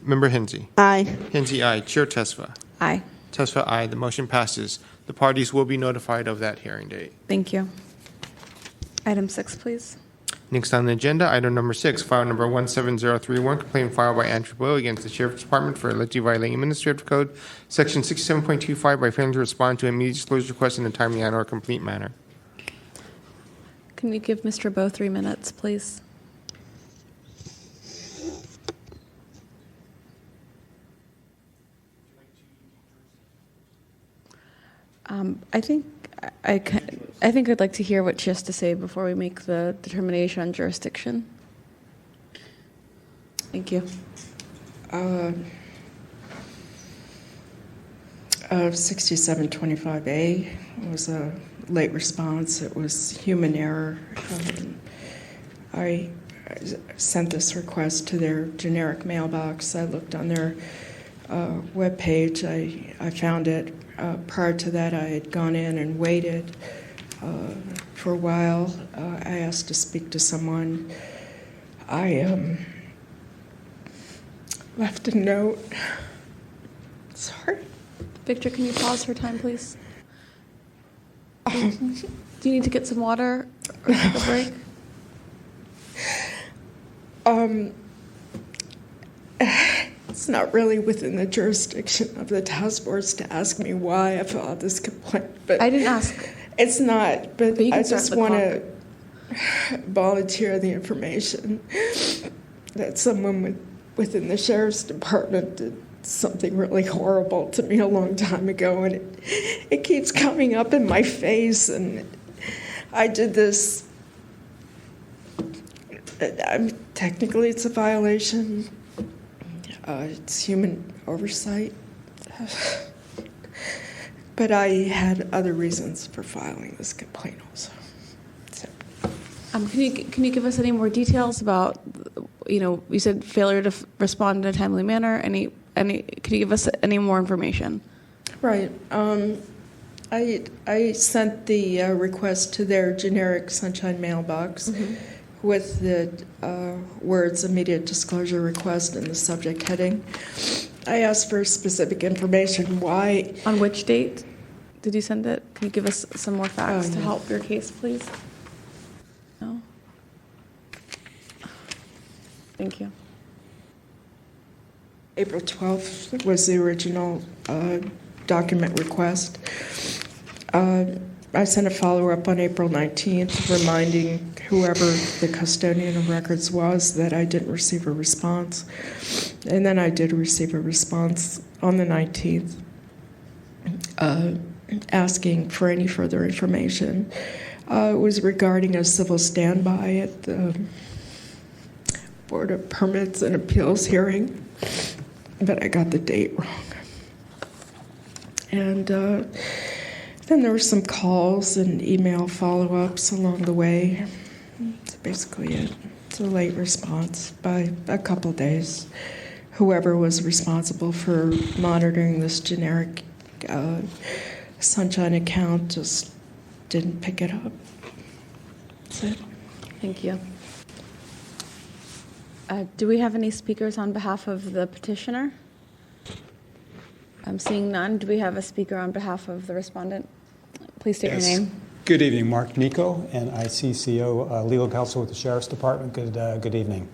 Member Hensy. Aye. Hensy, aye. Chair Tesfa. Aye. Tesfa, aye. The motion passes. The parties will be notified of that hearing date. Thank you. Item 6, please. Next on the agenda, item number 6, file number 17031, complaint filed by Andrew Boyle against the Sheriff's Department for allegedly violating Administrative Code, Section 67.25 by failing to respond to immediate disclosure requests in a timely and or complete manner. Can you give Mr. Bowe 3 minutes, please? I think I'd like to hear what she has to say before we make the determination on jurisdiction. Thank you. 6725A was a late response. It was human error. I sent this request to their generic mailbox. I looked on their webpage. I found it. Prior to that, I had gone in and waited for a while. I asked to speak to someone. I left a note. Sorry. Victor, can you pause for time, please? Do you need to get some water or take a break? It's not really within the jurisdiction of the task force to ask me why I filed this complaint. But I didn't ask. It's not, but you can I start just the want to volunteer the information that someone within the Sheriff's Department did something really horrible to me a long time ago, and it keeps coming up in my face, and I did this. Technically, it's a violation. It's human oversight. But I had other reasons for filing this complaint also. So. Can you give us any more details about, you said failure to respond in a timely manner. Can you give us any more information? Right. I sent the request to their generic Sunshine mailbox with the words immediate disclosure request in the subject heading. I asked for specific information. Why? On which date did you send it? Can you give us some more facts to help your case, please? No? Thank you. April 12th was the original document request. I sent a follow-up on April 19th reminding whoever the custodian of records was that I didn't receive a response. And then I did receive a response on the 19th asking for any further information. It was regarding a civil standby at the Board of Permits and Appeals hearing, but I got the date wrong. And then there were some calls and email follow-ups along the way. That's basically it. It's a late response by a couple days. Whoever was responsible for monitoring this generic Sunshine account just didn't pick it up. That's it. Thank you. Do we have any speakers on behalf of the petitioner? I'm seeing none. Do we have a speaker on behalf of the respondent? Please state your name. Good evening, Mark Nico, and ICCO, Legal Counsel with the Sheriff's Department. Good evening.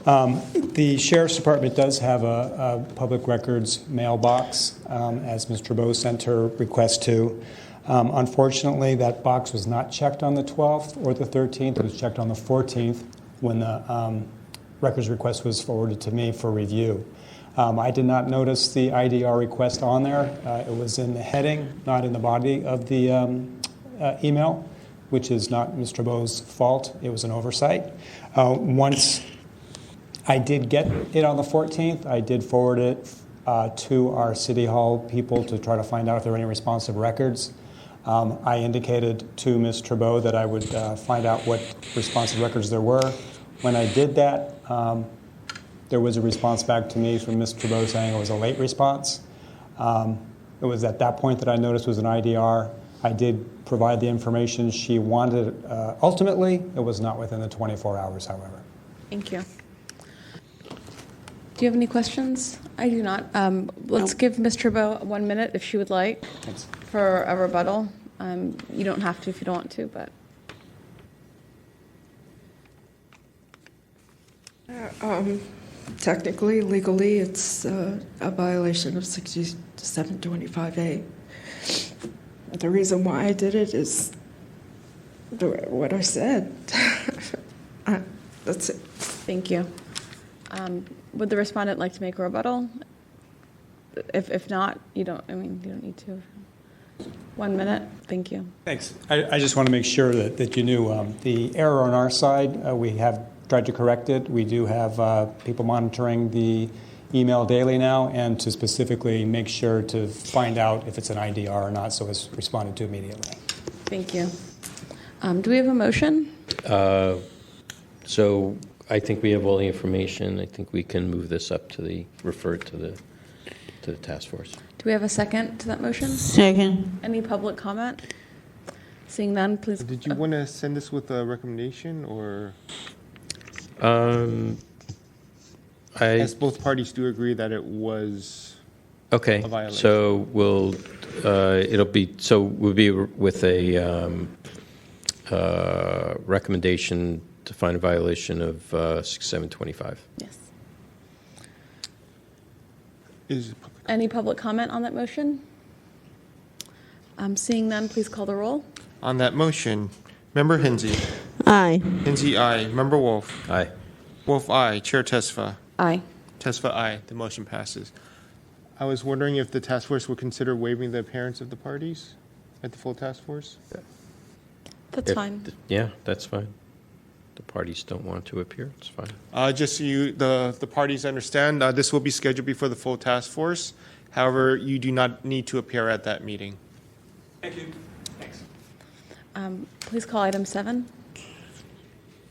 The Sheriff's Department does have a public records mailbox, as Mr. Bowe sent her request to. Unfortunately, that box was not checked on the 12th or the 13th. It was checked on the 14th when the records request was forwarded to me for review. I did not notice the IDR request on there. It was in the heading, not in the body of the email, which is not Ms. Trabeau's fault. It was an oversight. Once I did get it on the 14th, I did forward it to our City Hall people to try to find out if there were any responsive records. I indicated to Ms. Trabeau that I would find out what responsive records there were. When I did that, there was a response back to me from Ms. Trabeau saying it was a late response. It was at that point that I noticed was an IDR. I did provide the information she wanted. Ultimately, it was not within the 24 hours, however. Thank you. Do you have any questions? I do not. Let's give Ms. Trabeau 1 minute if she would like. Thanks. For a rebuttal. You don't have to if you don't want to, but. Technically, legally, it's a violation of 6725A. The reason why I did it is what I said. That's it. Thank you. Would the respondent like to make a rebuttal? If not, you don't need to. 1 minute. Thank you. Thanks. I just want to make sure that you knew the error on our side, we have tried to correct it. We do have people monitoring the email daily now, and to specifically make sure to find out if it's an IDR or not, so it's responded to immediately. Thank you. Do we have a motion? So I think we have all the information. I think we can move this up to referred to the task force. Do we have a second to that motion? Second. Any public comment? Seeing none, please. Did you want to send this with a recommendation, or as both parties do agree that it was okay? A violation? So we'll be with a recommendation to find a violation of 6725. Yes. Is Any public comment on that motion? Seeing none, please call the roll. on that motion? Member Hinsey. Aye. Hinsey, aye. Member Wolf. Aye. Wolf, aye. Chair Tesfa. Aye. Tesfa, aye. The motion passes. I was wondering if the task force would consider waiving the appearance of the parties at the full task force? That's fine. Yeah, that's fine. The parties don't want to appear. It's fine. Just so the parties understand, this will be scheduled before the full task force. However, you do not need to appear at that meeting. Thank you. Thanks. Please call item 7.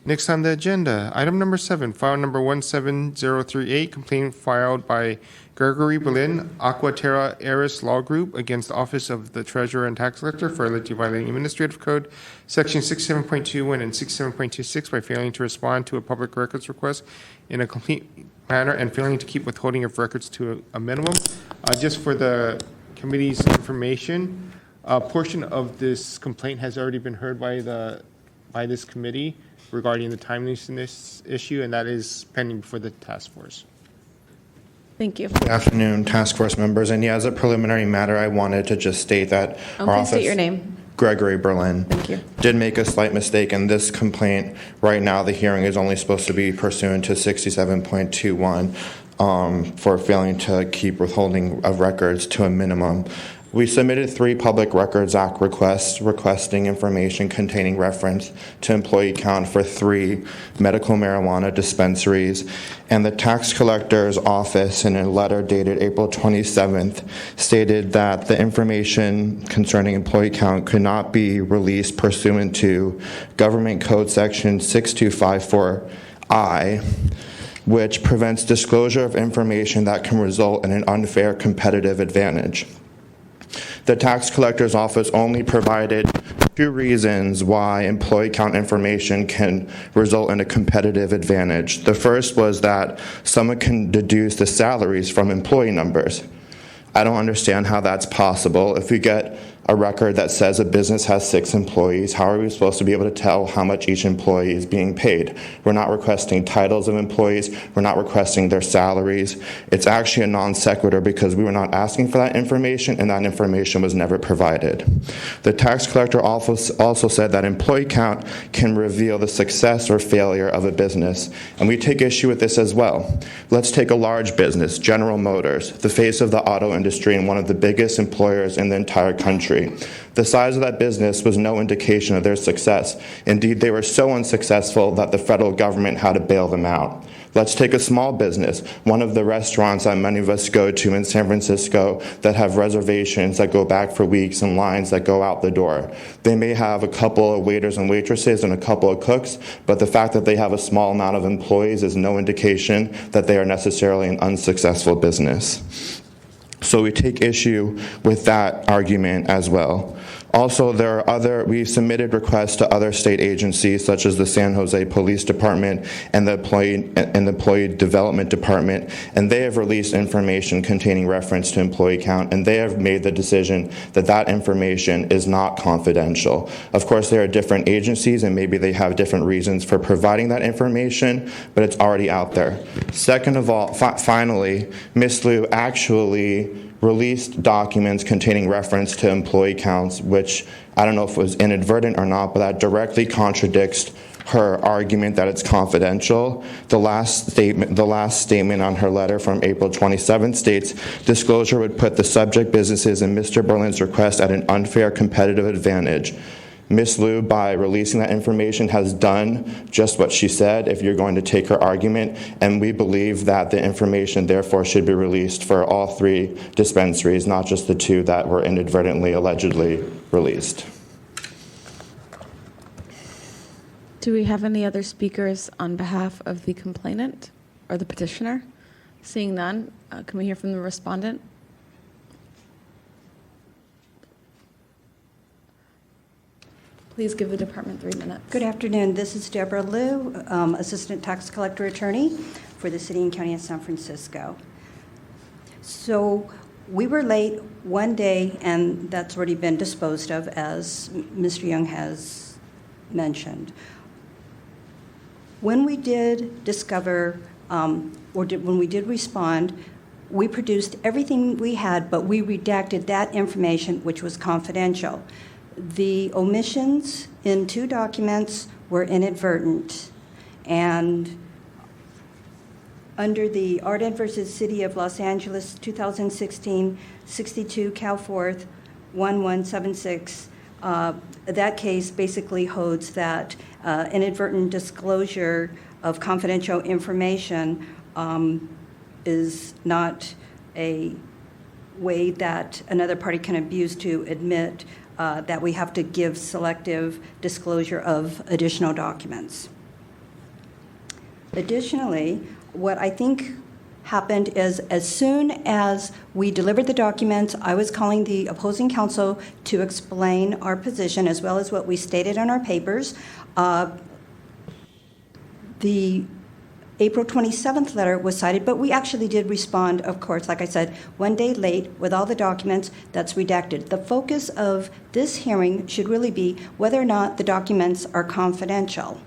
Next on the agenda, item number 7, file number 17038, complaint filed by Gregory Berlin, Aquaterra Aris Law Group against the Office of the Treasurer and Tax Collector for allegedly violating Administrative Code, Section 67.21 and 67.26 by failing to respond to a public records request in a complete manner and failing to keep withholding of records to a minimum. Just for the committee's information, a portion of this complaint has already been heard by this committee regarding the timeliness issue, and that is pending before the task force. Thank you. Good afternoon, task force members. And yeah, as a preliminary matter, I wanted to just state that our Please office, state your name. Gregory Berlin, Thank you. did make a slight mistake in this complaint. Right now, the hearing is only supposed to be pursuant to 67.21 for failing to keep withholding of records to a minimum. We submitted 3 Public Records Act requests requesting information containing reference to employee count for 3 medical marijuana dispensaries, and the tax collector's office in a letter dated April 27th stated that the information concerning employee count could not be released pursuant to Government Code Section 6254I, which prevents disclosure of information that can result in an unfair competitive advantage. The tax collector's office only provided 2 reasons why employee count information can result in a competitive advantage. The first was that someone can deduce the salaries from employee numbers. I don't understand how that's possible. If we get a record that says a business has 6 employees, how are we supposed to be able to tell how much each employee is being paid? We're not requesting titles of employees. We're not requesting their salaries. It's actually a non sequitur because we were not asking for that information, and that information was never provided. The tax collector also said that employee count can reveal the success or failure of a business, and we take issue with this as well. Let's take a large business, General Motors, the face of the auto industry and one of the biggest employers in the entire country. The size of that business was no indication of their success. Indeed, they were so unsuccessful that the federal government had to bail them out. Let's take a small business, one of the restaurants that many of us go to in San Francisco that have reservations that go back for weeks and lines that go out the door. They may have a couple of waiters and waitresses and a couple of cooks, but the fact that they have a small amount of employees is no indication that they are necessarily an unsuccessful business. So we take issue with that argument as well. Also, we submitted requests to other state agencies, such as the San Jose Police Department and the Employee Development Department, and they have released information containing reference to employee count, and they have made the decision that that information is not confidential. Of course, there are different agencies, and maybe they have different reasons for providing that information, but it's already out there. Second of all, finally, Ms. Liu actually released documents containing reference to employee counts, which I don't know if it was inadvertent or not, but that directly contradicts her argument that it's confidential. The last statement on her letter from April 27th states, disclosure would put the subject businesses in Mr. Berlin's request at an unfair competitive advantage. Ms. Liu, by releasing that information, has done just what she said, if you're going to take her argument, and we believe that the information, therefore, should be released for all 3 dispensaries, not just the 2 that were inadvertently, allegedly released. Do we have any other speakers on behalf of the complainant or the petitioner? Seeing none, can we hear from the respondent? Please give the department 3 minutes. Good afternoon. This is Deborah Liu, Assistant Tax Collector Attorney for the City and County of San Francisco. So we were late one day, and that's already been disposed of, as Mr. Young has mentioned. When we did discover, when we did respond, we produced everything we had, but we redacted that information, which was confidential. The omissions in 2 documents were inadvertent, and under the Ordinance versus City of Los Angeles 2016 62 Cal 4th 1176, that case basically holds that inadvertent disclosure of confidential information is not a way that another party can abuse to admit that we have to give selective disclosure of additional documents. Additionally, what I think happened is, as soon as we delivered the documents, I was calling the opposing counsel to explain our position as well as what we stated on our papers. The April 27th letter was cited, but we actually did respond, of course, like I said, one day late with all the documents. That's redacted. The focus of this hearing should really be whether or not the documents are confidential.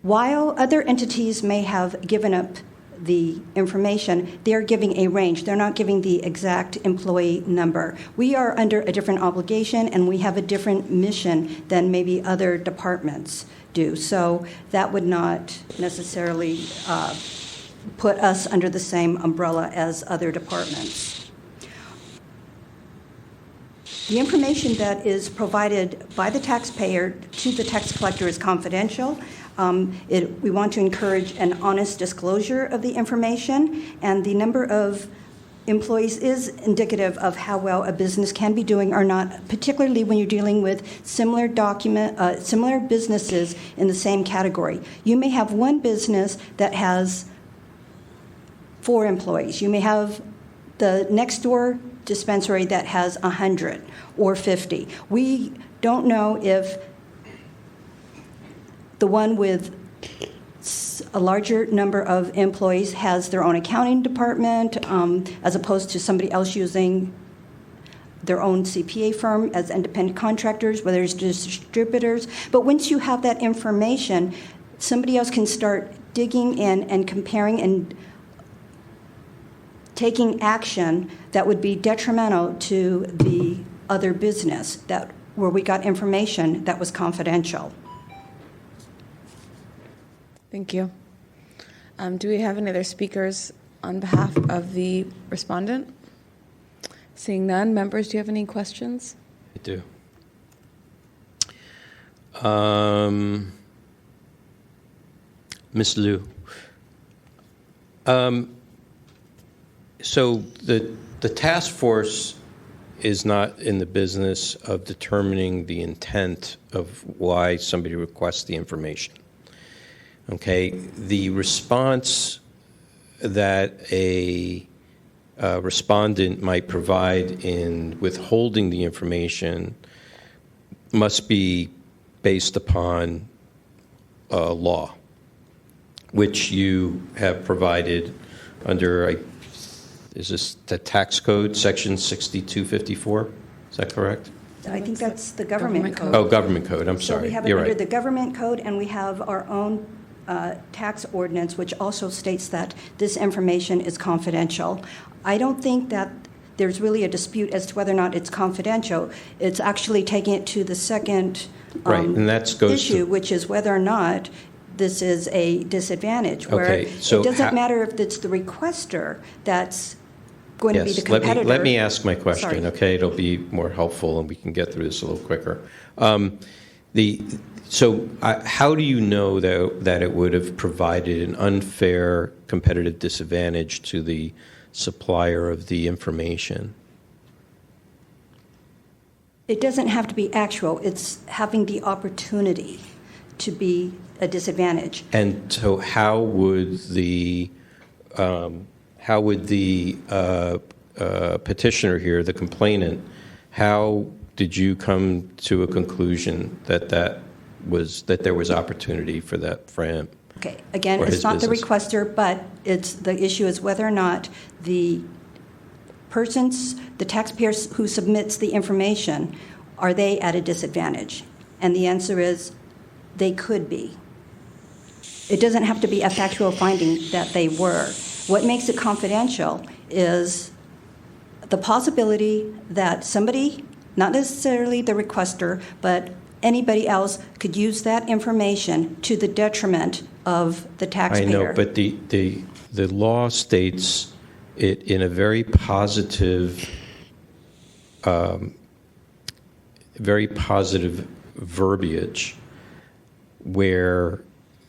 While other entities may have given up the information, they're giving a range. They're not giving the exact employee number. We are under a different obligation, and we have a different mission than maybe other departments do. So that would not necessarily put us under the same umbrella as other departments. The information that is provided by the taxpayer to the tax collector is confidential. We want to encourage an honest disclosure of the information, and the number of employees is indicative of how well a business can be doing or not, particularly when you're dealing with similar businesses in the same category. You may have one business that has 4 employees. You may have the next door dispensary that has 100 or 50. We don't know if the one with a larger number of employees has their own accounting department, as opposed to somebody else using their own CPA firm as independent contractors, whether it's distributors. But once you have that information, somebody else can start digging in and comparing and taking action that would be detrimental to the other business where we got information that was confidential. Thank you. Do we have any other speakers on behalf of the respondent? Seeing none, members, do you have any questions? I do. Ms. Liu, so the task force is not in the business of determining the intent of why somebody requests the information. Okay, the response that a respondent might provide in withholding the information must be based upon law, which you have provided under, is this the tax code, section 6254? Is that correct? I think that's the government code. Oh, government code, I'm sorry. So we have it You're under right. the government code, and we have our own tax ordinance, which also states that this information is confidential. I don't think that there's really a dispute as to whether or not it's confidential. It's actually taking it to the second Right, and that goes issue, which is whether or not this is a disadvantage, where Okay, so it doesn't matter if it's the requester that's going to be the Yes, competitor. let me ask my question, Sorry. okay? It'll be more helpful, and we can get through this a little quicker. How do you know that it would have provided an unfair competitive disadvantage to the supplier of the information? It doesn't have to be actual. It's having the opportunity to be a disadvantage. And so how would the petitioner here, the complainant, how did you come to a conclusion that there was opportunity for him? Okay, again, Or it's his not the business. requester, but the issue is whether or not the taxpayer who submits the information, are they at a disadvantage? And the answer is they could be. It doesn't have to be a factual finding that they were. What makes it confidential is the possibility that somebody, not necessarily the requester, but anybody else could use that information to the detriment of the taxpayer. I know, but the law states it in a very positive verbiage, where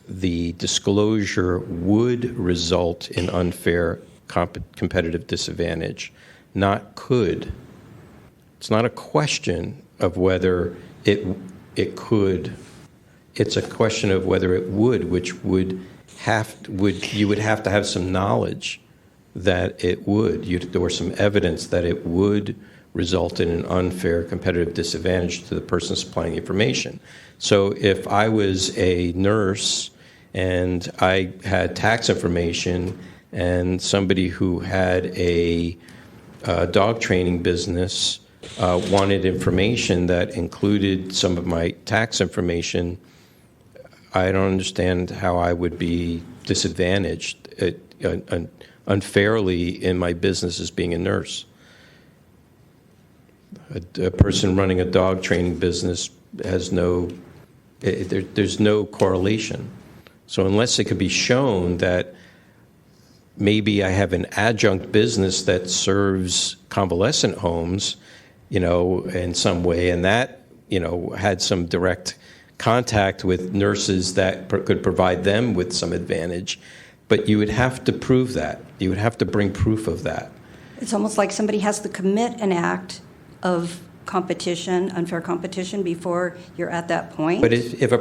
the disclosure would result in unfair competitive disadvantage, not could. It's not a question of whether it could. It's a question of whether it would, which you would have to have some knowledge that it would, or some evidence that it would result in an unfair competitive disadvantage to the person supplying the information. So if I was a nurse and I had tax information and somebody who had a dog training business wanted information that included some of my tax information, I don't understand how I would be disadvantaged unfairly in my business as being a nurse. A person running a dog training business has there's no correlation. So unless it could be shown that maybe I have an adjunct business that serves convalescent homes, in some way, and that, had some direct contact with nurses that could provide them with some advantage, but you would have to prove that. You would have to bring proof of that. It's almost like somebody has to commit an act of competition, unfair competition, before you're at that point. But if the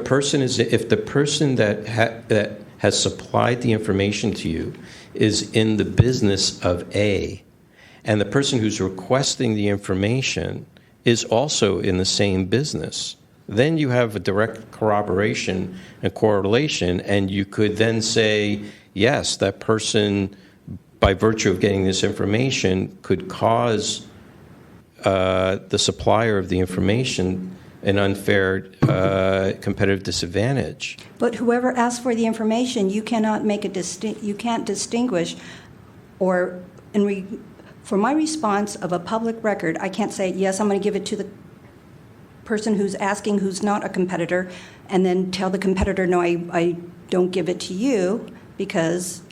person that has supplied the information to you is in the business of A, and the person who's requesting the information is also in the same business, then you have a direct corroboration and correlation, and you could then say, yes, that person, by virtue of getting this information, could cause the supplier of the information an unfair competitive disadvantage. But whoever asks for the information, you cannot make you can't distinguish, or for my response of a public record, I can't say, yes, I'm going to give it to the person who's asking, who's not a competitor, and then tell the competitor, no, I don't give it to you, because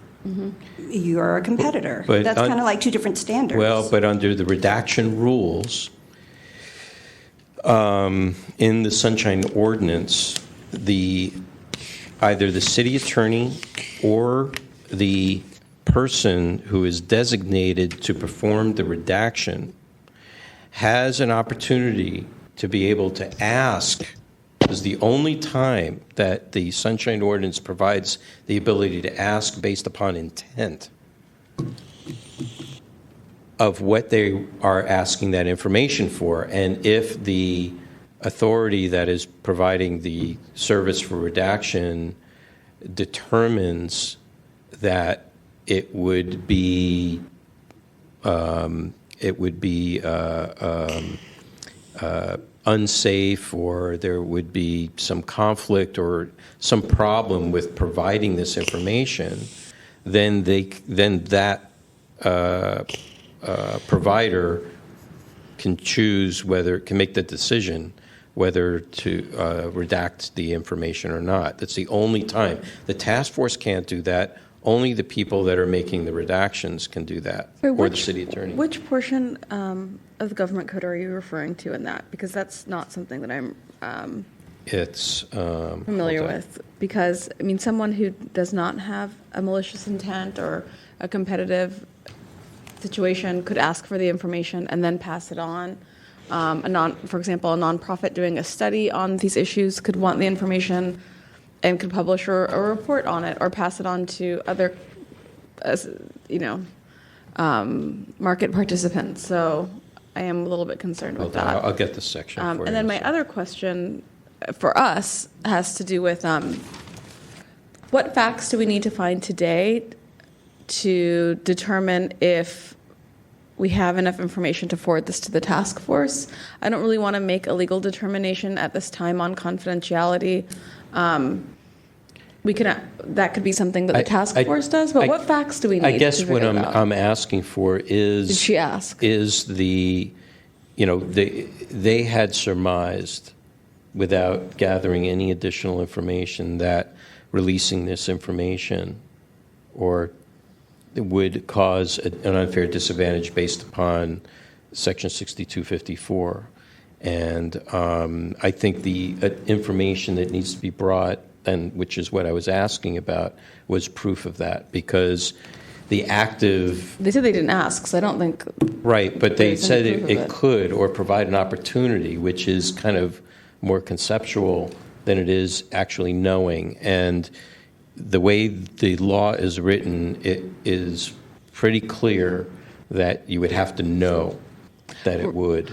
you're a competitor. But That's kind of like two different standards. Well, but under the redaction rules, in the Sunshine Ordinance, either the city attorney or the person who is designated to perform the redaction has an opportunity to be able to ask. Is the only time that the Sunshine Ordinance provides the ability to ask based upon intent of what they are asking that information for. And if the authority that is providing the service for redaction determines that it would be unsafe, or there would be some conflict or some problem with providing this information, then that provider can make the decision whether to redact the information or not. That's the only time. The task force can't do that. Only the people that are making the redactions can do that, or the city attorney. Which portion of the government code are you referring to in that? Because that's not something that I'm familiar with. Because, I mean, someone who does not have a malicious intent or a competitive situation could ask for the information and then pass it on. For example, a nonprofit doing a study on these issues could want the information and could publish a report on it or pass it on to other, market participants. So I am a little bit concerned with that. I'll get the section for you. And then my other question for us has to do with what facts do we need to find today to determine if we have enough information to forward this to the task force? I don't really want to make a legal determination at this time on confidentiality. That could be something that the task force does, but what facts do we need? I guess what I'm asking for is... Did she ask? Is they had surmised, without gathering any additional information, that releasing this information would cause an unfair disadvantage based upon Section 6254. And I think the information that needs to be brought, and which is what I was asking about, was proof of that, because the active... They said they didn't ask, so I don't think... Right, but they said it could, or provide an opportunity, which is kind of more conceptual than it is actually knowing. And the way the law is written, it is pretty clear that you would have to know that it would.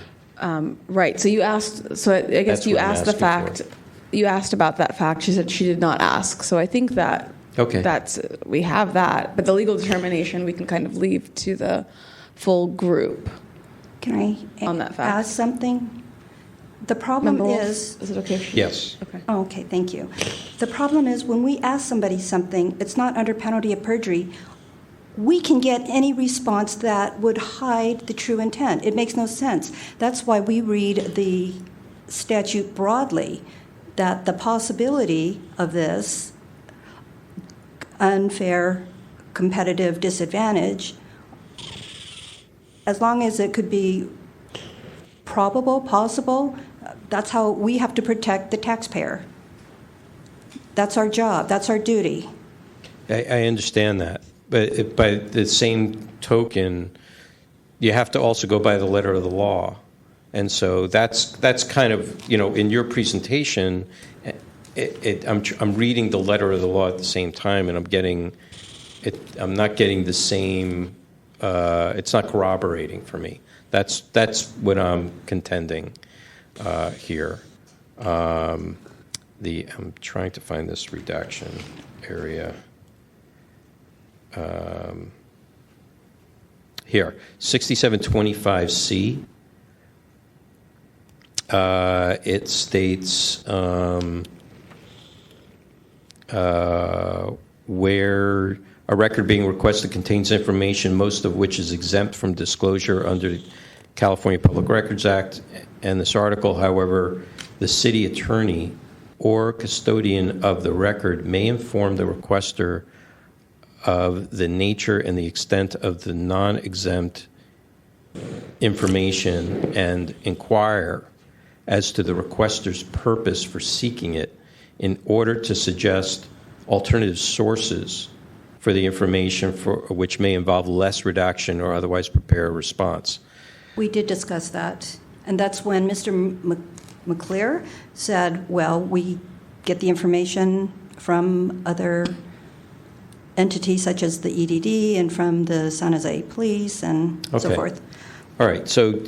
Right. So you asked. So I guess you asked the fact. You asked about that fact. She said she did not ask. So I think that we have that, but the legal determination we can kind of leave to the full group. Can I on that fact ask something? The problem is it okay? Yes. Okay. Oh, okay. Thank you. The problem is when we ask somebody something, it's not under penalty of perjury. We can get any response that would hide the true intent. It makes no sense. That's why we read the statute broadly, that the possibility of this unfair competitive disadvantage, as long as it could be probable, possible, that's how we have to protect the taxpayer. That's our job. That's our duty. I understand that. But by the same token, you have to also go by the letter of the law. And so that's kind of, in your presentation, I'm reading the letter of the law at the same time, and I'm not getting the same, it's not corroborating for me. That's what I'm contending here. I'm trying to find this redaction area. Here, 6725C. It states where a record being requested contains information, most of which is exempt from disclosure under the California Public Records Act and this article. However, the city attorney or custodian of the record may inform the requester of the nature and the extent of the non-exempt information and inquire as to the requester's purpose for seeking it in order to suggest alternative sources for the information for which may involve less redaction or otherwise prepare a response. We did discuss that, and that's when Mr. McClear said, well, we get the information from other entities such as the EDD and from the San Jose Police and so forth. All right, so,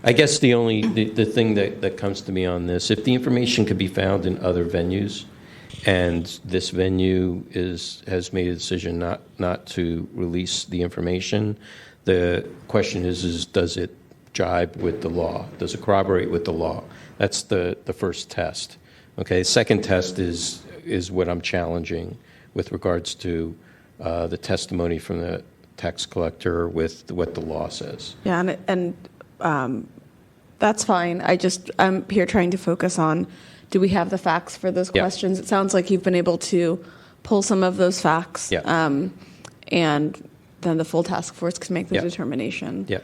I guess the only the thing that comes to me on this, if the information could be found in other venues, and this venue has made a decision not to release the information, the question is does it jibe with the law? Does it corroborate with the law? That's the first test. Okay, second test is what I'm challenging with regards to the testimony from the tax collector with what the law says. Yeah, and that's fine. I'm here trying to focus on, do we have the facts for those questions? It sounds like you've been able to pull some of those facts, and then the full task force can make the determination. Yeah.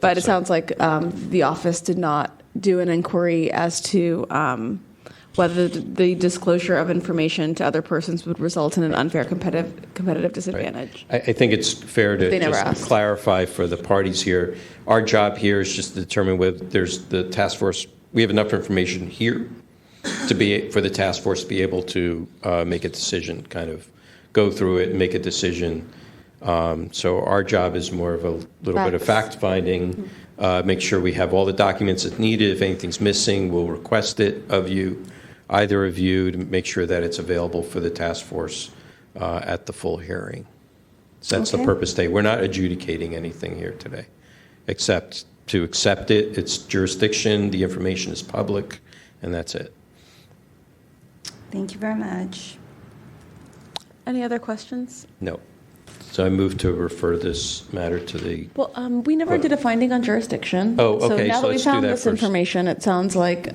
But it sounds like the office did not do an inquiry as to whether the disclosure of information to other persons would result in an unfair competitive disadvantage. Right. I think it's fair to just clarify for the parties here. Our job here is just to determine whether there's the task force. We have enough information here for the task force to be able to make a decision, kind of go through it and make a decision. So our job is more of a little bit of fact finding, make sure we have all the documents that's needed. If anything's missing, we'll request it of you, either of you, to make sure that it's available for the task force at the full hearing. So that's the purpose today. We're not adjudicating anything here today, except to accept it. It's jurisdiction, the information is public, and that's it. Thank you very much. Any other questions? No. So I move to refer this matter to the... Well, we never did a finding on jurisdiction. Oh, okay. So now that we let's do found that this first. information, it sounds like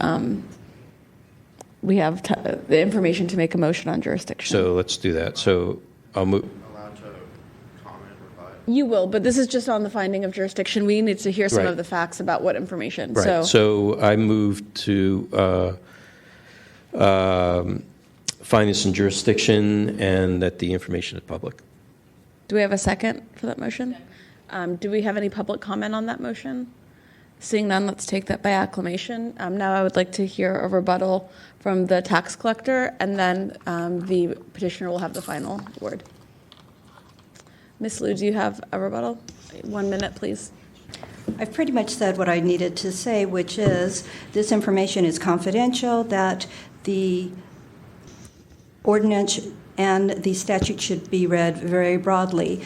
we have the information to make a motion on jurisdiction. So let's do that. So I'll move... You will, but this is just on the finding of jurisdiction. We need to hear some of the facts about what information. Right. So I move to find this in jurisdiction and that the information is public. Do we have a second for that motion? Do we have any public comment on that motion? Seeing none, let's take that by acclamation. Now I would like to hear a rebuttal from the tax collector, and then the petitioner will have the final word. Ms. Liu, do you have a rebuttal? 1 minute, please. I've pretty much said what I needed to say, which is this information is confidential, that the ordinance and the statute should be read very broadly.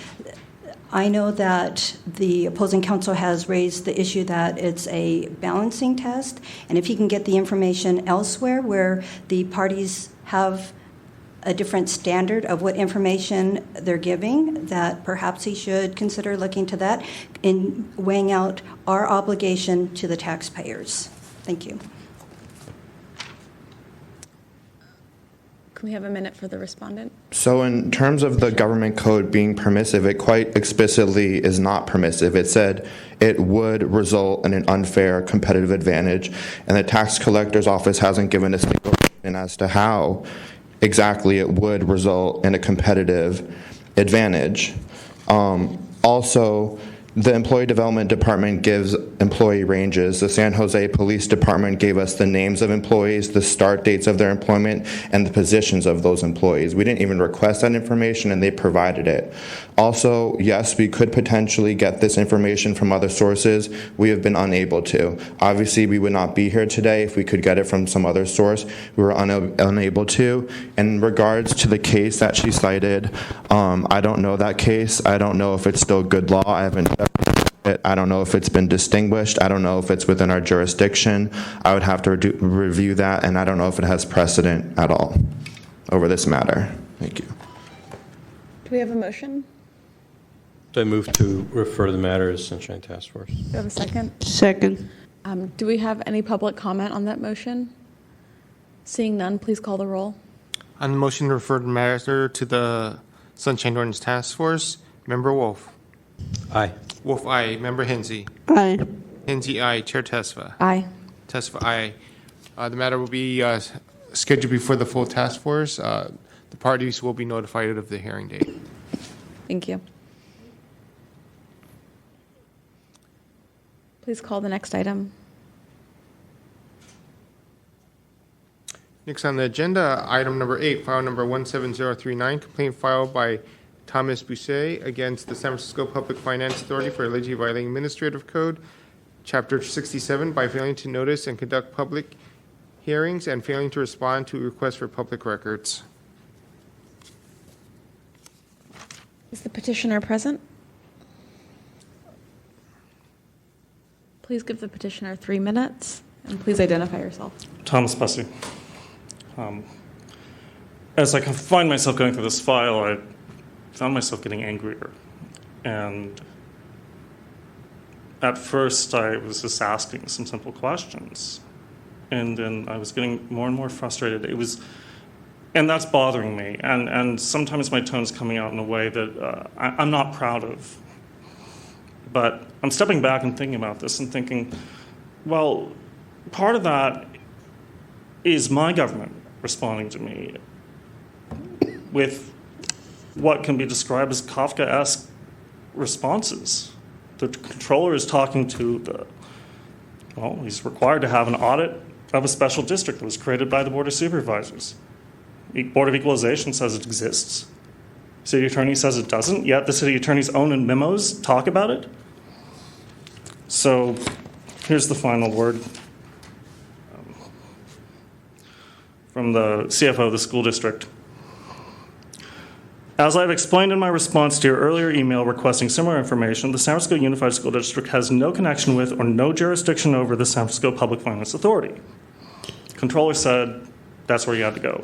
I know that the opposing counsel has raised the issue that it's a balancing test, and if he can get the information elsewhere where the parties have a different standard of what information they're giving, that perhaps he should consider looking to that in weighing out our obligation to the taxpayers. Thank you. Can we have a minute for the respondent? So in terms of the government code being permissive, it quite explicitly is not permissive. It said it would result in an unfair competitive advantage, and the tax collector's office hasn't given a single reason as to how exactly it would result in a competitive advantage. Also, the Employee Development Department gives employee ranges. The San Jose Police Department gave us the names of employees, the start dates of their employment, and the positions of those employees. We didn't even request that information, and they provided it. Also, yes, we could potentially get this information from other sources. We have been unable to. Obviously, we would not be here today if we could get it from some other source. We were unable to. In regards to the case that she cited, I don't know that case. I don't know if it's still good law. I haven't it. I don't know if it's been distinguished. I don't know if it's within our jurisdiction. I would have to review that, and I don't know if it has precedent at all over this matter. Thank you. Do we have a motion? So I move to refer the matter to Sunshine Task Force. Do we have a second? Second. Do we have any public comment on that motion? Seeing none, please call the roll. On the motion to refer the matter to the Sunshine Ordinance Task Force, Member Wolf. Aye. Wolf, aye. Member Hensy. Aye. Hensy, aye. Chair Tesfa. Aye. Tesfa, aye. The matter will be scheduled before the full task force. The parties will be notified of the hearing date. Thank you. Please call the next item. Next on the agenda, item number 8, file number 17039, complaint filed by Thomas Bousset against the San Francisco Public Finance Authority for allegedly violating Administrative Code, Chapter 67, by failing to notice and conduct public hearings and failing to respond to requests for public records. Is the petitioner present? Please give the petitioner 3 minutes, and please identify yourself. Thomas Bussey. As I find myself going through this file, I found myself getting angrier. And at first, I was just asking some simple questions. And then I was getting more and more frustrated. And that's bothering me. And sometimes my tone's coming out in a way that I'm not proud of. But I'm stepping back and thinking about this and thinking, well, part of that is my government responding to me with what can be described as Kafkaesque responses. The controller is talking to he's required to have an audit of a special district that was created by the Board of Supervisors. The Board of Equalization says it exists. City Attorney says it doesn't, yet the City Attorney's own memos talk about it. So here's the final word from the CFO of the school district. As I've explained in my response to your earlier email requesting similar information, the San Francisco Unified School District has no connection with or no jurisdiction over the San Francisco Public Finance Authority. Controller said that's where you had to go.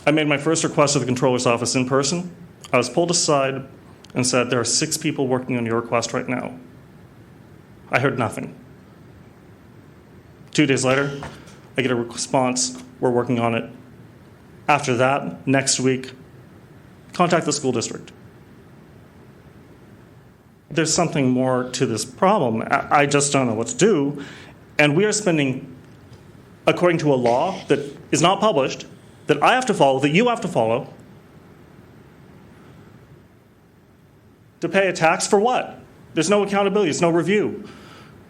I made my first request to the controller's office in person. I was pulled aside and said, there are 6 people working on your request right now. I heard nothing. 2 days later, I get a response, we're working on it. After that, next week, contact the school district. There's something more to this problem. I just don't know what to do. And we are spending, according to a law that is not published, that I have to follow, that you have to follow, to pay a tax for what? There's no accountability, there's no review.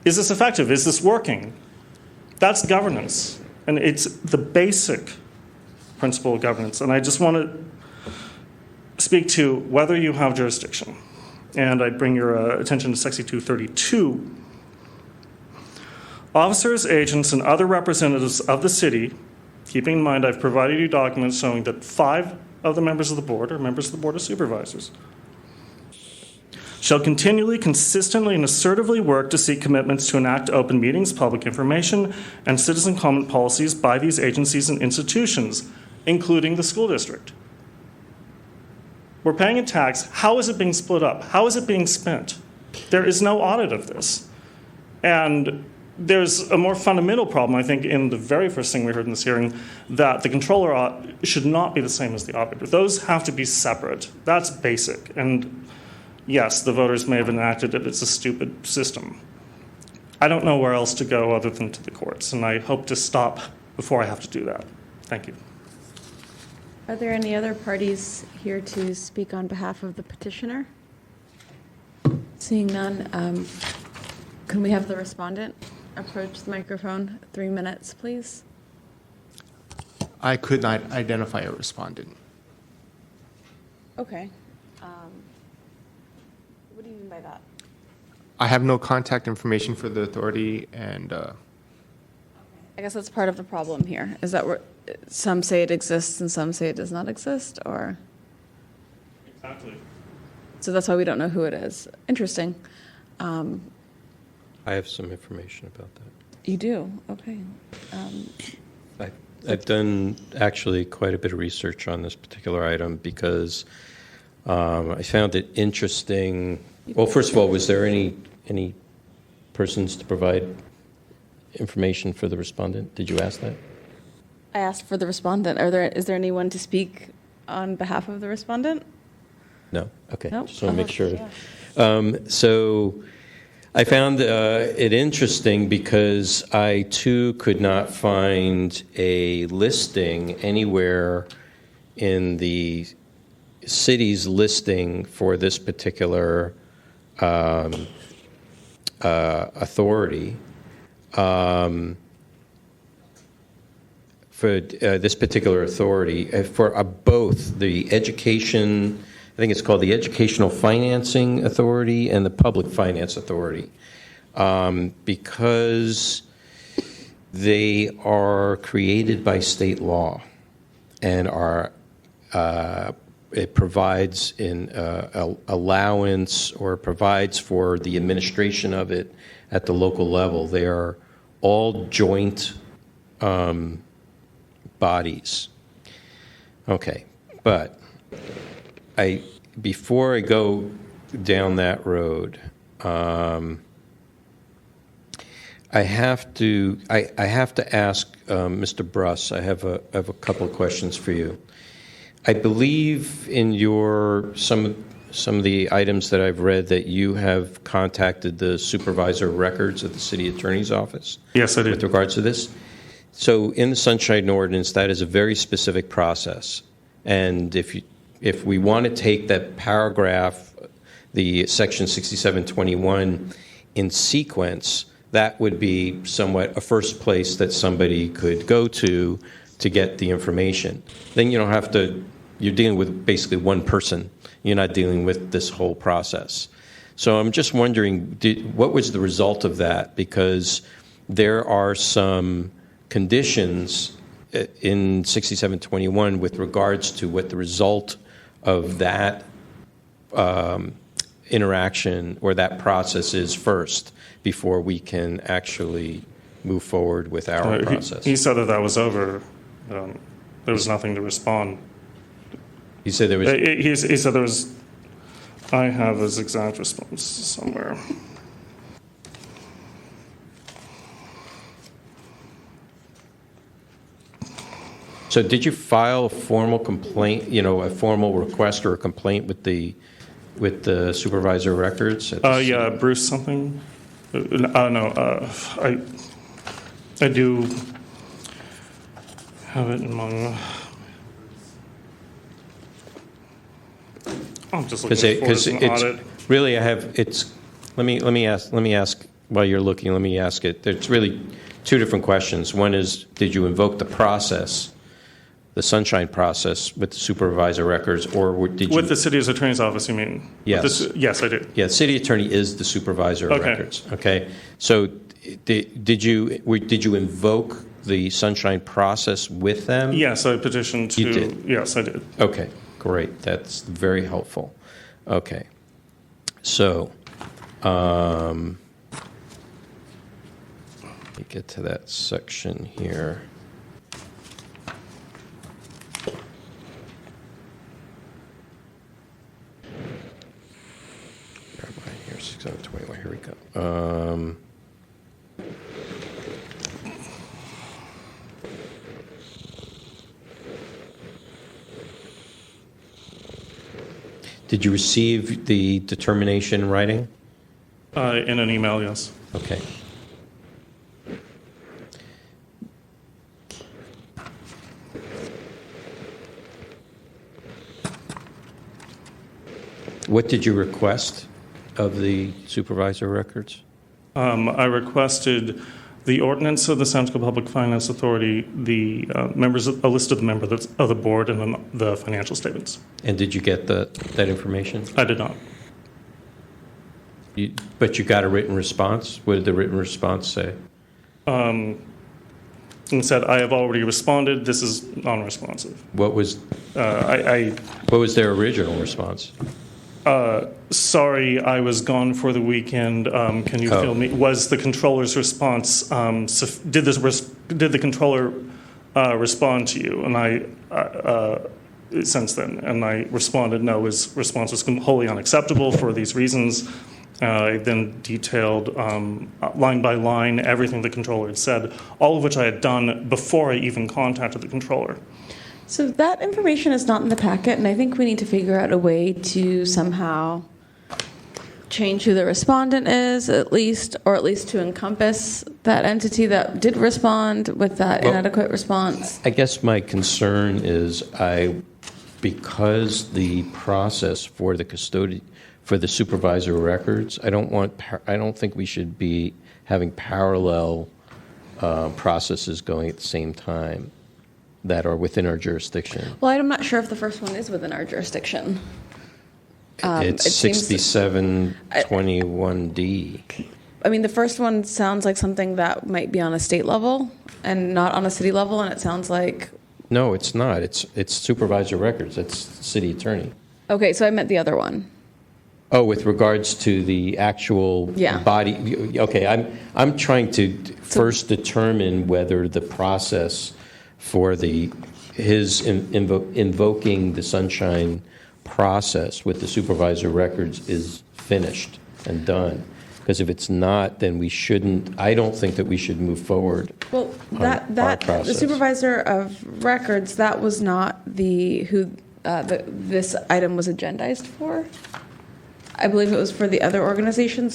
Is this effective? Is this working? That's governance. And it's the basic principle of governance. And I just want to speak to whether you have jurisdiction. And I bring your attention to Section 232. Officers, agents, and other representatives of the city, keeping in mind I've provided you documents showing that 5 of the members of the board are members of the Board of Supervisors, shall continually, consistently, and assertively work to seek commitments to enact open meetings, public information, and citizen comment policies by these agencies and institutions, including the school district. We're paying a tax. How is it being split up? How is it being spent? There is no audit of this. And there's a more fundamental problem, I think, in the very first thing we heard in this hearing, that the controller should not be the same as the auditor. Those have to be separate. That's basic. And yes, the voters may have enacted it. It's a stupid system. I don't know where else to go other than to the courts, and I hope to stop before I have to do that. Thank you. Are there any other parties here to speak on behalf of the petitioner? Seeing none, can we have the respondent approach the microphone? 3 minutes, please. I could not identify a respondent. Okay. What do you mean by that? I have no contact information for the authority, and I guess that's part of the problem here, is that some say it exists and some say it does not exist, or? Exactly. So that's why we don't know who it is. Interesting. I have some information about that. You do? Okay. I've done actually quite a bit of research on this particular item because I found it interesting. Well, first of all, was there any persons to provide information for the respondent? Did you ask that? I asked for the respondent. Is there anyone to speak on behalf of the respondent? No? Okay. Nope. Just want to make sure. Yeah. So I found it interesting because I, too, could not find a listing anywhere in the city's listing for this particular authority. For this particular authority, for both the education, I think it's called the Educational Financing Authority and the Public Finance Authority, because they are created by state law and are it provides an allowance or provides for the administration of it at the local level. They are all joint bodies. Okay, but before I go down that road, I have to ask Mr. Bruss. I have a couple of questions for you. I believe in some of the items that I've read that you have contacted the supervisor of records at the city attorney's office. Yes, I did. With regards to this. So in the Sunshine Ordinance, that is a very specific process. And if we want to take that paragraph, the section 6721, in sequence, that would be somewhat a first place that somebody could go to get the information. Then you don't have to, you're dealing with basically one person. You're not dealing with this whole process. So I'm just wondering, what was the result of that? Because there are some conditions in 6721 with regards to what the result of that interaction or that process is first before we can actually move forward with our process. He said that was over. There was nothing to respond. He said there was... He said there was... I have his exact response somewhere. So did you file a formal complaint, a formal request or a complaint with the supervisor of records? Yeah, Bruce something. No, I do have it among. I'm just looking for an audit. Really, Let me ask while you're looking. Let me ask it. There's really two different questions. One is, did you invoke the process, the Sunshine process, with the supervisor records, or did you... With the city's attorney's office, you mean? Yes. Yes, I did. Yeah, the city attorney is the supervisor of records. Okay. So did you invoke the Sunshine process with them? Yes, I petitioned to... You did? Yes, I did. Okay, great. That's very helpful. Okay. So, let me get to that section here. Here, 621. Here we go. Did you receive the determination in writing? In an email, yes. Okay. What did you request of the supervisor of records? I requested the ordinance of the San Francisco Public Finance Authority, a list of the members of the board, and then the financial statements. And did you get that information? I did not. But you got a written response? What did the written response say? And said, I have already responded. This is non-responsive. What was what was their original response? Sorry, I was gone for the weekend. Can you fill me? Was the controller's response? Did the controller respond to you? And I since then, and I responded, no. His response was wholly unacceptable for these reasons. I then detailed line by line everything the controller had said, all of which I had done before I even contacted the controller. So that information is not in the packet, and I think we need to figure out a way to somehow change who the respondent is, at least to encompass that entity that did respond with that inadequate response. I guess my concern is because the process for the supervisor of records, I don't think we should be having parallel processes going at the same time that are within our jurisdiction. Well, I'm not sure if the first one is within our jurisdiction. It's 6721D. I mean, the first one sounds like something that might be on a state level and not on a city level, and it sounds like... No, it's not. It's supervisor records. That's city attorney. Okay, so I meant the other one. Oh, with regards to the actual body. Okay, I'm trying to first determine whether the process for his invoking the sunshine process with the supervisor records is finished and done. Because if it's not, then I don't think that we should move forward. Well, the supervisor of records, that was not who this item was agendized for. I believe it was for the other organization,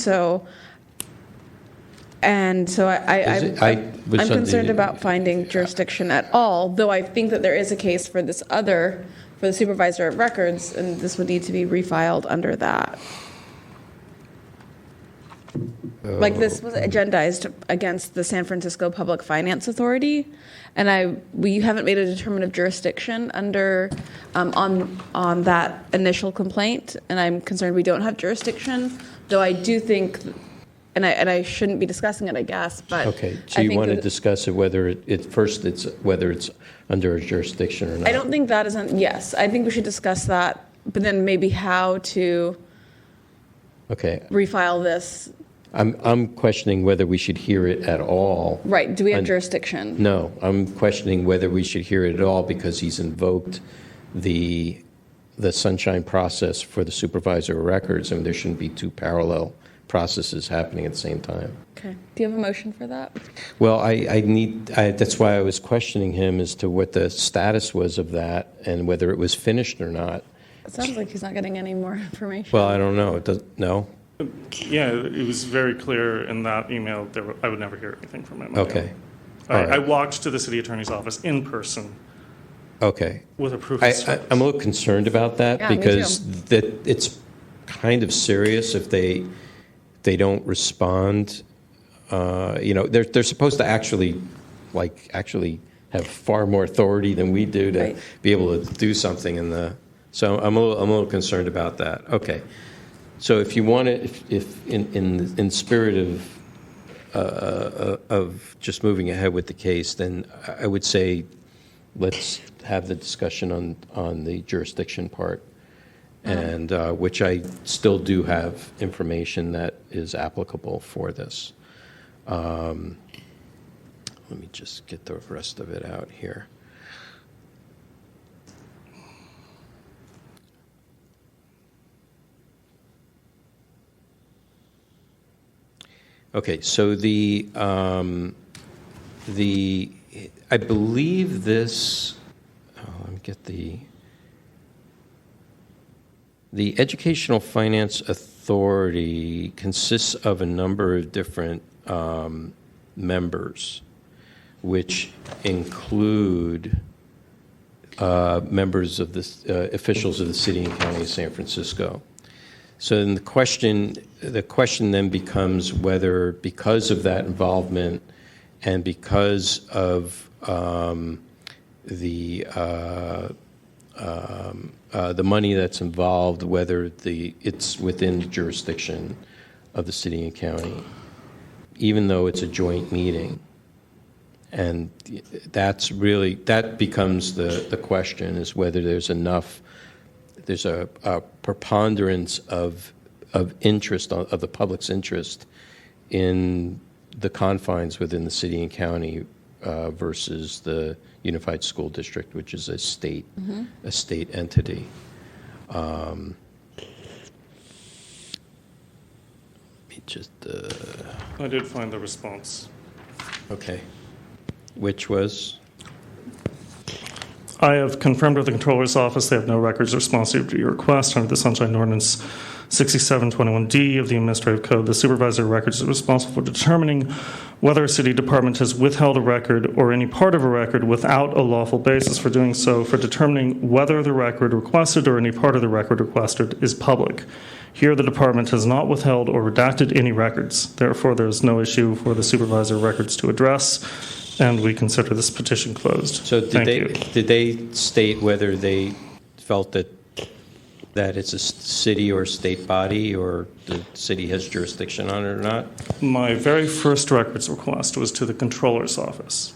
I'm concerned about finding jurisdiction at all, though I think that there is a case for for the supervisor of records, and this would need to be refiled under that. Like this was agendized against the San Francisco Public Finance Authority, and we haven't made a determinative jurisdiction under on that initial complaint, and I'm concerned we don't have jurisdiction. Though I do think, and I shouldn't be discussing it, I guess. But okay, so you want to discuss it whether whether it's under a jurisdiction or not? I don't think that is. Yes, I think we should discuss that, but then maybe how to. Okay. Refile this. I'm questioning whether we should hear it at all. Right. Do we have jurisdiction? No. I'm questioning whether we should hear it at all because he's invoked the sunshine process for the supervisor of records, and there shouldn't be two parallel processes happening at the same time. Okay. Do you have a motion for that? Well, that's why I was questioning him as to what the status was of that and whether it was finished or not. It sounds like he's not getting any more information. Well, I don't know. No? Yeah, it was very clear in that email that I would never hear anything from him. Okay. I walked to the city attorney's office in person. Okay. With a proof of service. I'm a little concerned about that because it's kind of serious if they don't respond. They're supposed to actually have far more authority than we do to be able to do something So I'm a little concerned about that. Okay. So if you want to, if in spirit of just moving ahead with the case, then I would say let's have the discussion on the jurisdiction part, and which I still do have information that is applicable for this. Let me just get the rest of it out here. Okay, so I believe this. Let me get the Educational Finance Authority consists of a number of different members, which include members of the officials of the city and county of San Francisco. So then the question then becomes whether, because of that involvement and because of the money that's involved, whether it's within the jurisdiction of the city and county, even though it's a joint meeting. And that becomes the question, is whether there's a preponderance of interest, of the public's interest in the confines within the city and county versus the Unified School District, which is a state entity. me just, I did find the response. okay. Which was? I have confirmed with the Controller's Office they have no records responsive to your request under the Sunshine Ordinance 6721D of the Administrative Code. The Supervisor of Records is responsible for determining whether a city department has withheld a record or any part of a record without a lawful basis for doing so, for determining whether the record requested or any part of the record requested is public. Here, the department has not withheld or redacted any records. Therefore, there is no issue for the Supervisor of Records to address, and we consider this petition closed. So Thank you. did they state whether they felt that it's a city or state body, or the city has jurisdiction on it or not? My very first records request was to the Controller's Office.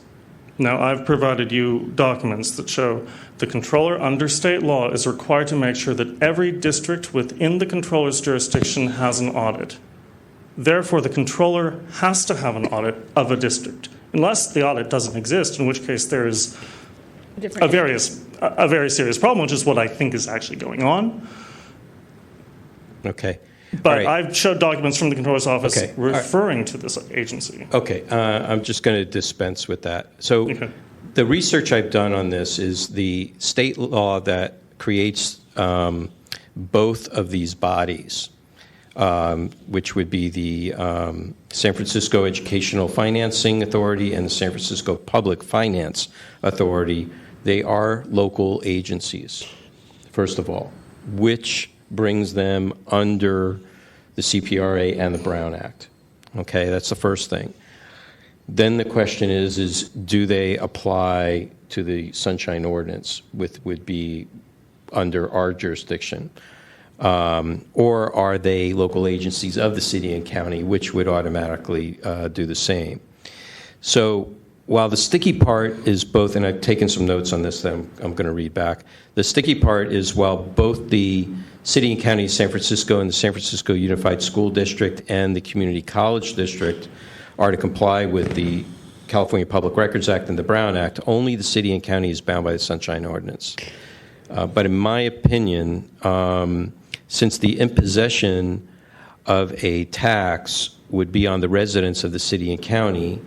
Now, I've provided you documents that show the Controller under state law is required to make sure that every district within the Controller's jurisdiction has an audit. Therefore, the Controller has to have an audit of a district, unless the audit doesn't exist, in which case there is a very serious problem, which is what I think is actually going on. Okay. But All right. I've showed documents from the Controller's Office Okay. referring to this agency. Okay, I'm just going to dispense with that. So the research I've done on this is the state law that creates both of these bodies, which would be the San Francisco Educational Financing Authority and the San Francisco Public Finance Authority. They are local agencies, first of all, which brings them under the CPRA and the Brown Act. Okay, that's the first thing. Then the question is do they apply to the Sunshine Ordinance, would be under our jurisdiction? Or are they local agencies of the city and county, which would automatically do the same? So while the sticky part is both, and I've taken some notes on this that I'm going to read back, the sticky part is while both the City and County of San Francisco and the San Francisco Unified School District and the Community College District are to comply with the California Public Records Act and the Brown Act, only the City and County is bound by the Sunshine Ordinance. But in my opinion, since the imposition of a tax would be on the residents of the City and County,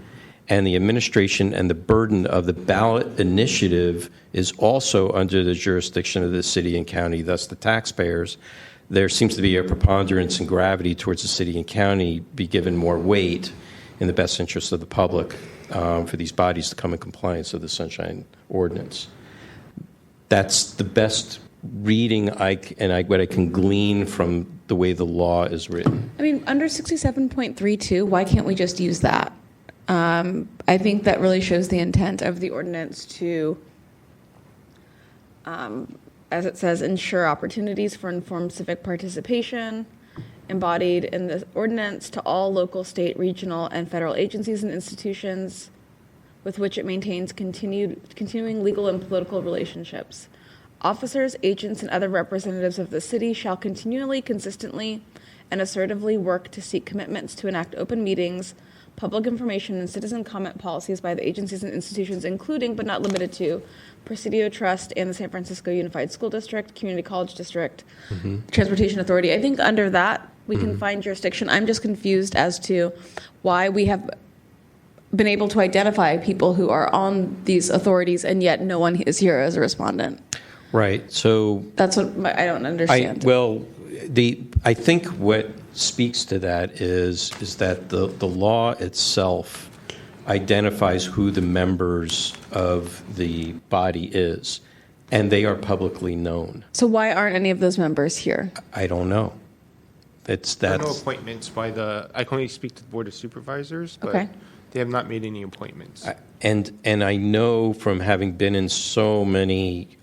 and the administration and the burden of the ballot initiative is also under the jurisdiction of the city and county, thus the taxpayers, there seems to be a preponderance and gravity towards the city and county be given more weight in the best interest of the public for these bodies to come in compliance with the Sunshine Ordinance. That's the best reading what I can glean from the way the law is written. I mean, under 67.32, why can't we just use that? I think that really shows the intent of the ordinance to, as it says, ensure opportunities for informed civic participation, embodied in the ordinance to all local, state, regional, and federal agencies and institutions with which it maintains continuing legal and political relationships. Officers, agents, and other representatives of the city shall continually, consistently, and assertively work to seek commitments to enact open meetings, public information, and citizen comment policies by the agencies and institutions, including but not limited to Presidio Trust and the San Francisco Unified School District, Community College District, Transportation Authority. I think under that we can find jurisdiction. I'm just confused as to why we have been able to identify people who are on these authorities and yet no one is here as a respondent. Right. So that's what I don't understand. I think what speaks to that is that the law itself identifies who the members of the body is, and they are publicly known. So why aren't any of those members here? I don't know. There are no appointments by I can only speak to the Board of Supervisors, but they have not made any appointments. And I know from having been in so many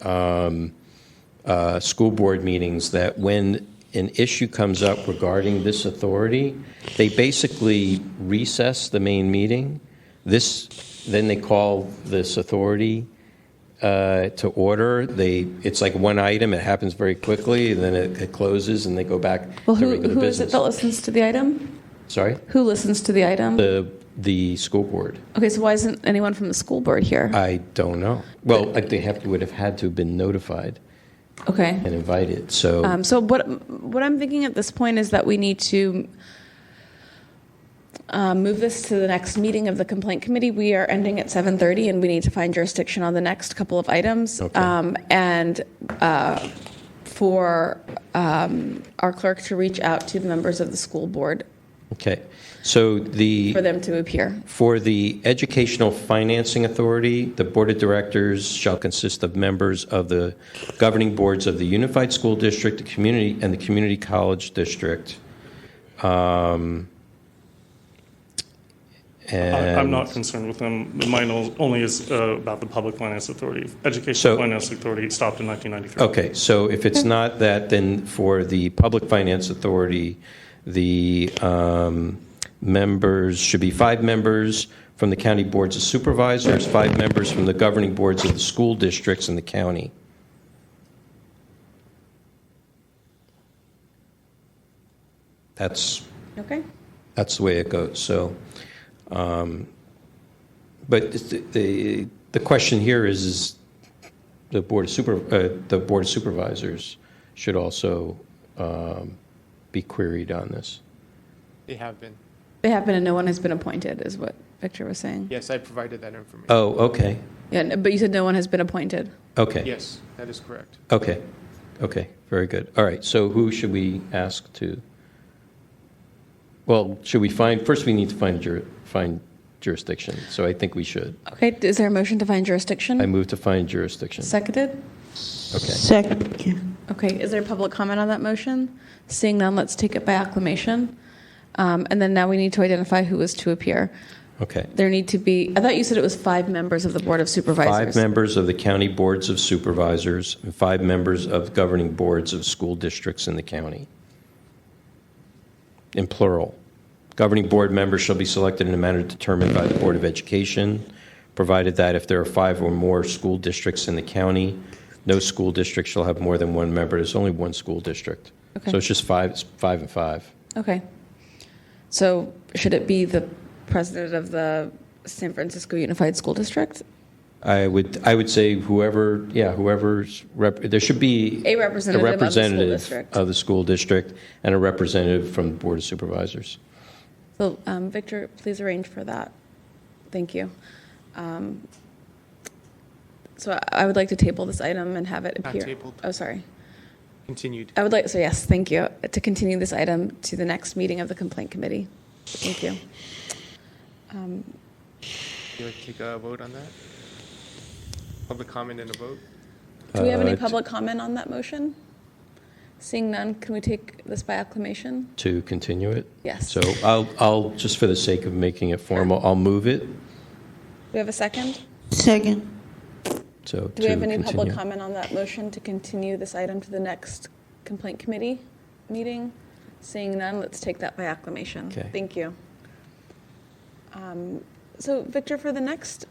school board meetings that when an issue comes up regarding this authority, they basically recess the main meeting. Then they call this authority to order. It's like one item. It happens very quickly, and then it closes, and they go back to regular business. Who is it that listens to the item? Sorry? Who listens to the item? The school board. Okay, so why isn't anyone from the school board here? I don't know. Well, they would have had to have been notified. Okay. And invited. So what I'm thinking at this point is that we need to move this to the next meeting of the complaint committee. We are ending at 7:30, and we need to find jurisdiction on the next couple of items. Okay. For our clerk to reach out to the members of the school board Okay. So for them to appear. For the Educational Financing Authority, the Board of Directors shall consist of members of the governing boards of the Unified School District, the Community, and the Community College District. I'm not concerned with them. Mine only is about the Public Finance Authority. Educational Finance Authority stopped in 1993. Okay, so if it's not that, then for the Public Finance Authority, the members should be 5 members from the county boards of supervisors, 5 members from the governing boards of the school districts in the county. That's the way it goes. So, but the question here is the board of supervisors should also be queried on this. They have been. They have been, and no one has been appointed, is what Victor was saying. Yes, I provided that information. Oh, okay. Yeah, but you said no one has been appointed. Okay. Yes, that is correct. Okay. Okay. Very good. All right. So who should we ask to? Well, should we first we need to find jurisdiction. So I think we should. Okay. Is there a motion to find jurisdiction? I move to find jurisdiction. Seconded? Okay. Second. Okay. Is there public comment on that motion? Seeing none, let's take it by acclamation. And then now we need to identify who is to appear. Okay. There need to be, I thought you said it was 5 members of the Board of Supervisors. 5 members of the county boards of supervisors and 5 members of governing boards of school districts in the county. In plural. Governing board members shall be selected in a manner determined by the Board of Education, provided that if there are 5 or more school districts in the county, no school district shall have more than 1 member. There's only 1 school district. Okay. So it's just 5 and 5. Okay. So should it be the president of the San Francisco Unified School District? I would say whoever's there should be A representative of the school district and a representative from the Board of Supervisors. So, Victor, please arrange for that. Thank you. So I would like to table this item and have it appear. Not tabled. Oh, sorry. Continued. I would like, so yes, thank you, to continue this item to the next meeting of the complaint committee. Thank you. Would you like to take a vote on that? Public comment and a vote? Do we have any public comment on that motion? Seeing none, can we take this by acclamation? To continue it? Yes. So I'll just for the sake of making it formal, I'll move it. Do we have a second? Second. So Do we have any continue. public comment on that motion to continue this item to the next complaint committee meeting? Seeing none, let's take that by acclamation. Okay. Thank you. So, Victor, for the next,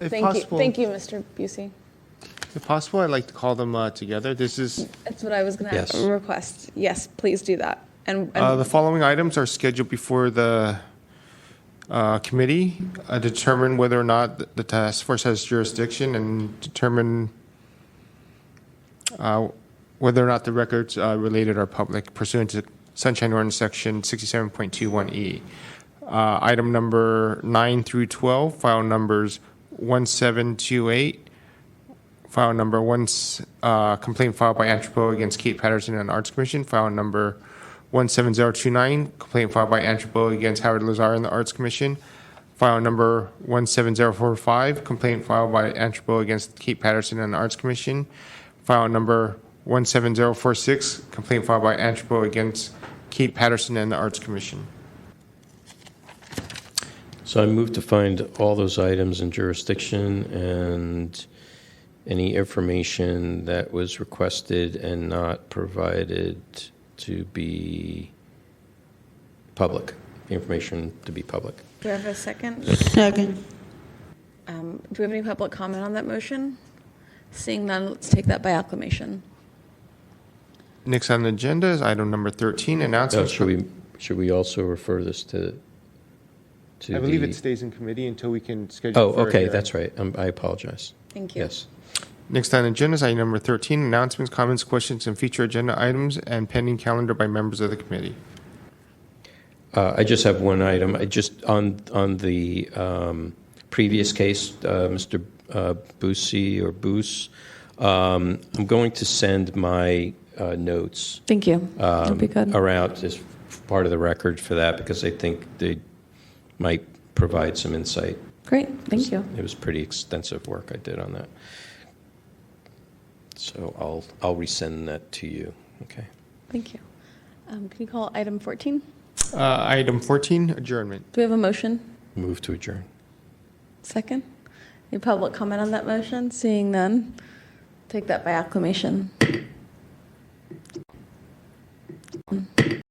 If thank possible, you, Mr. Busey. If possible, I'd like to call them together. This is That's what I was going to Yes. request. Yes, please do that. And the following items are scheduled before the committee. Determine whether or not the task force has jurisdiction and determine whether or not the records related are public pursuant to Sunshine Ordinance Section 67.21E. Item number 9 through 12, file numbers 1728, file number 1, complaint filed by Anthropo against Kate Patterson and Arts Commission, file number 17029, complaint filed by Anthropo against Howard Lazar and the Arts Commission, file number 17045, complaint filed by Anthropo against Kate Patterson and the Arts Commission, file number 17046, complaint filed by Anthropo against Kate Patterson and the Arts Commission. So I move to find all those items in jurisdiction and any information that was requested and not provided to be public, the information to be public. do we have a second? Second. Do we have any public comment on that motion? Seeing none, let's take that by acclamation. Next on the agenda is item number 13, So announcements. should we also refer this to I believe the- it stays in committee until we can schedule. Oh, for a okay, hearing. that's right. I apologize. Thank you. Yes. Next on the agenda is item number 13, announcements, comments, questions, and future agenda items and pending calendar by members of the committee. I just have one item. I just on the previous case, Mr. Boosie or Boos, I'm going to send my notes. Thank you. That'll be good. Around as part of the record for that because I think they might provide some insight. Great. Thank you. It was pretty extensive work I did on that. So I'll resend that to you. Okay. Thank you. Can you call item 14? Item 14, adjournment. Do we have a motion? Move to adjourn. Second? Any public comment on that motion? Seeing none, take that by acclamation.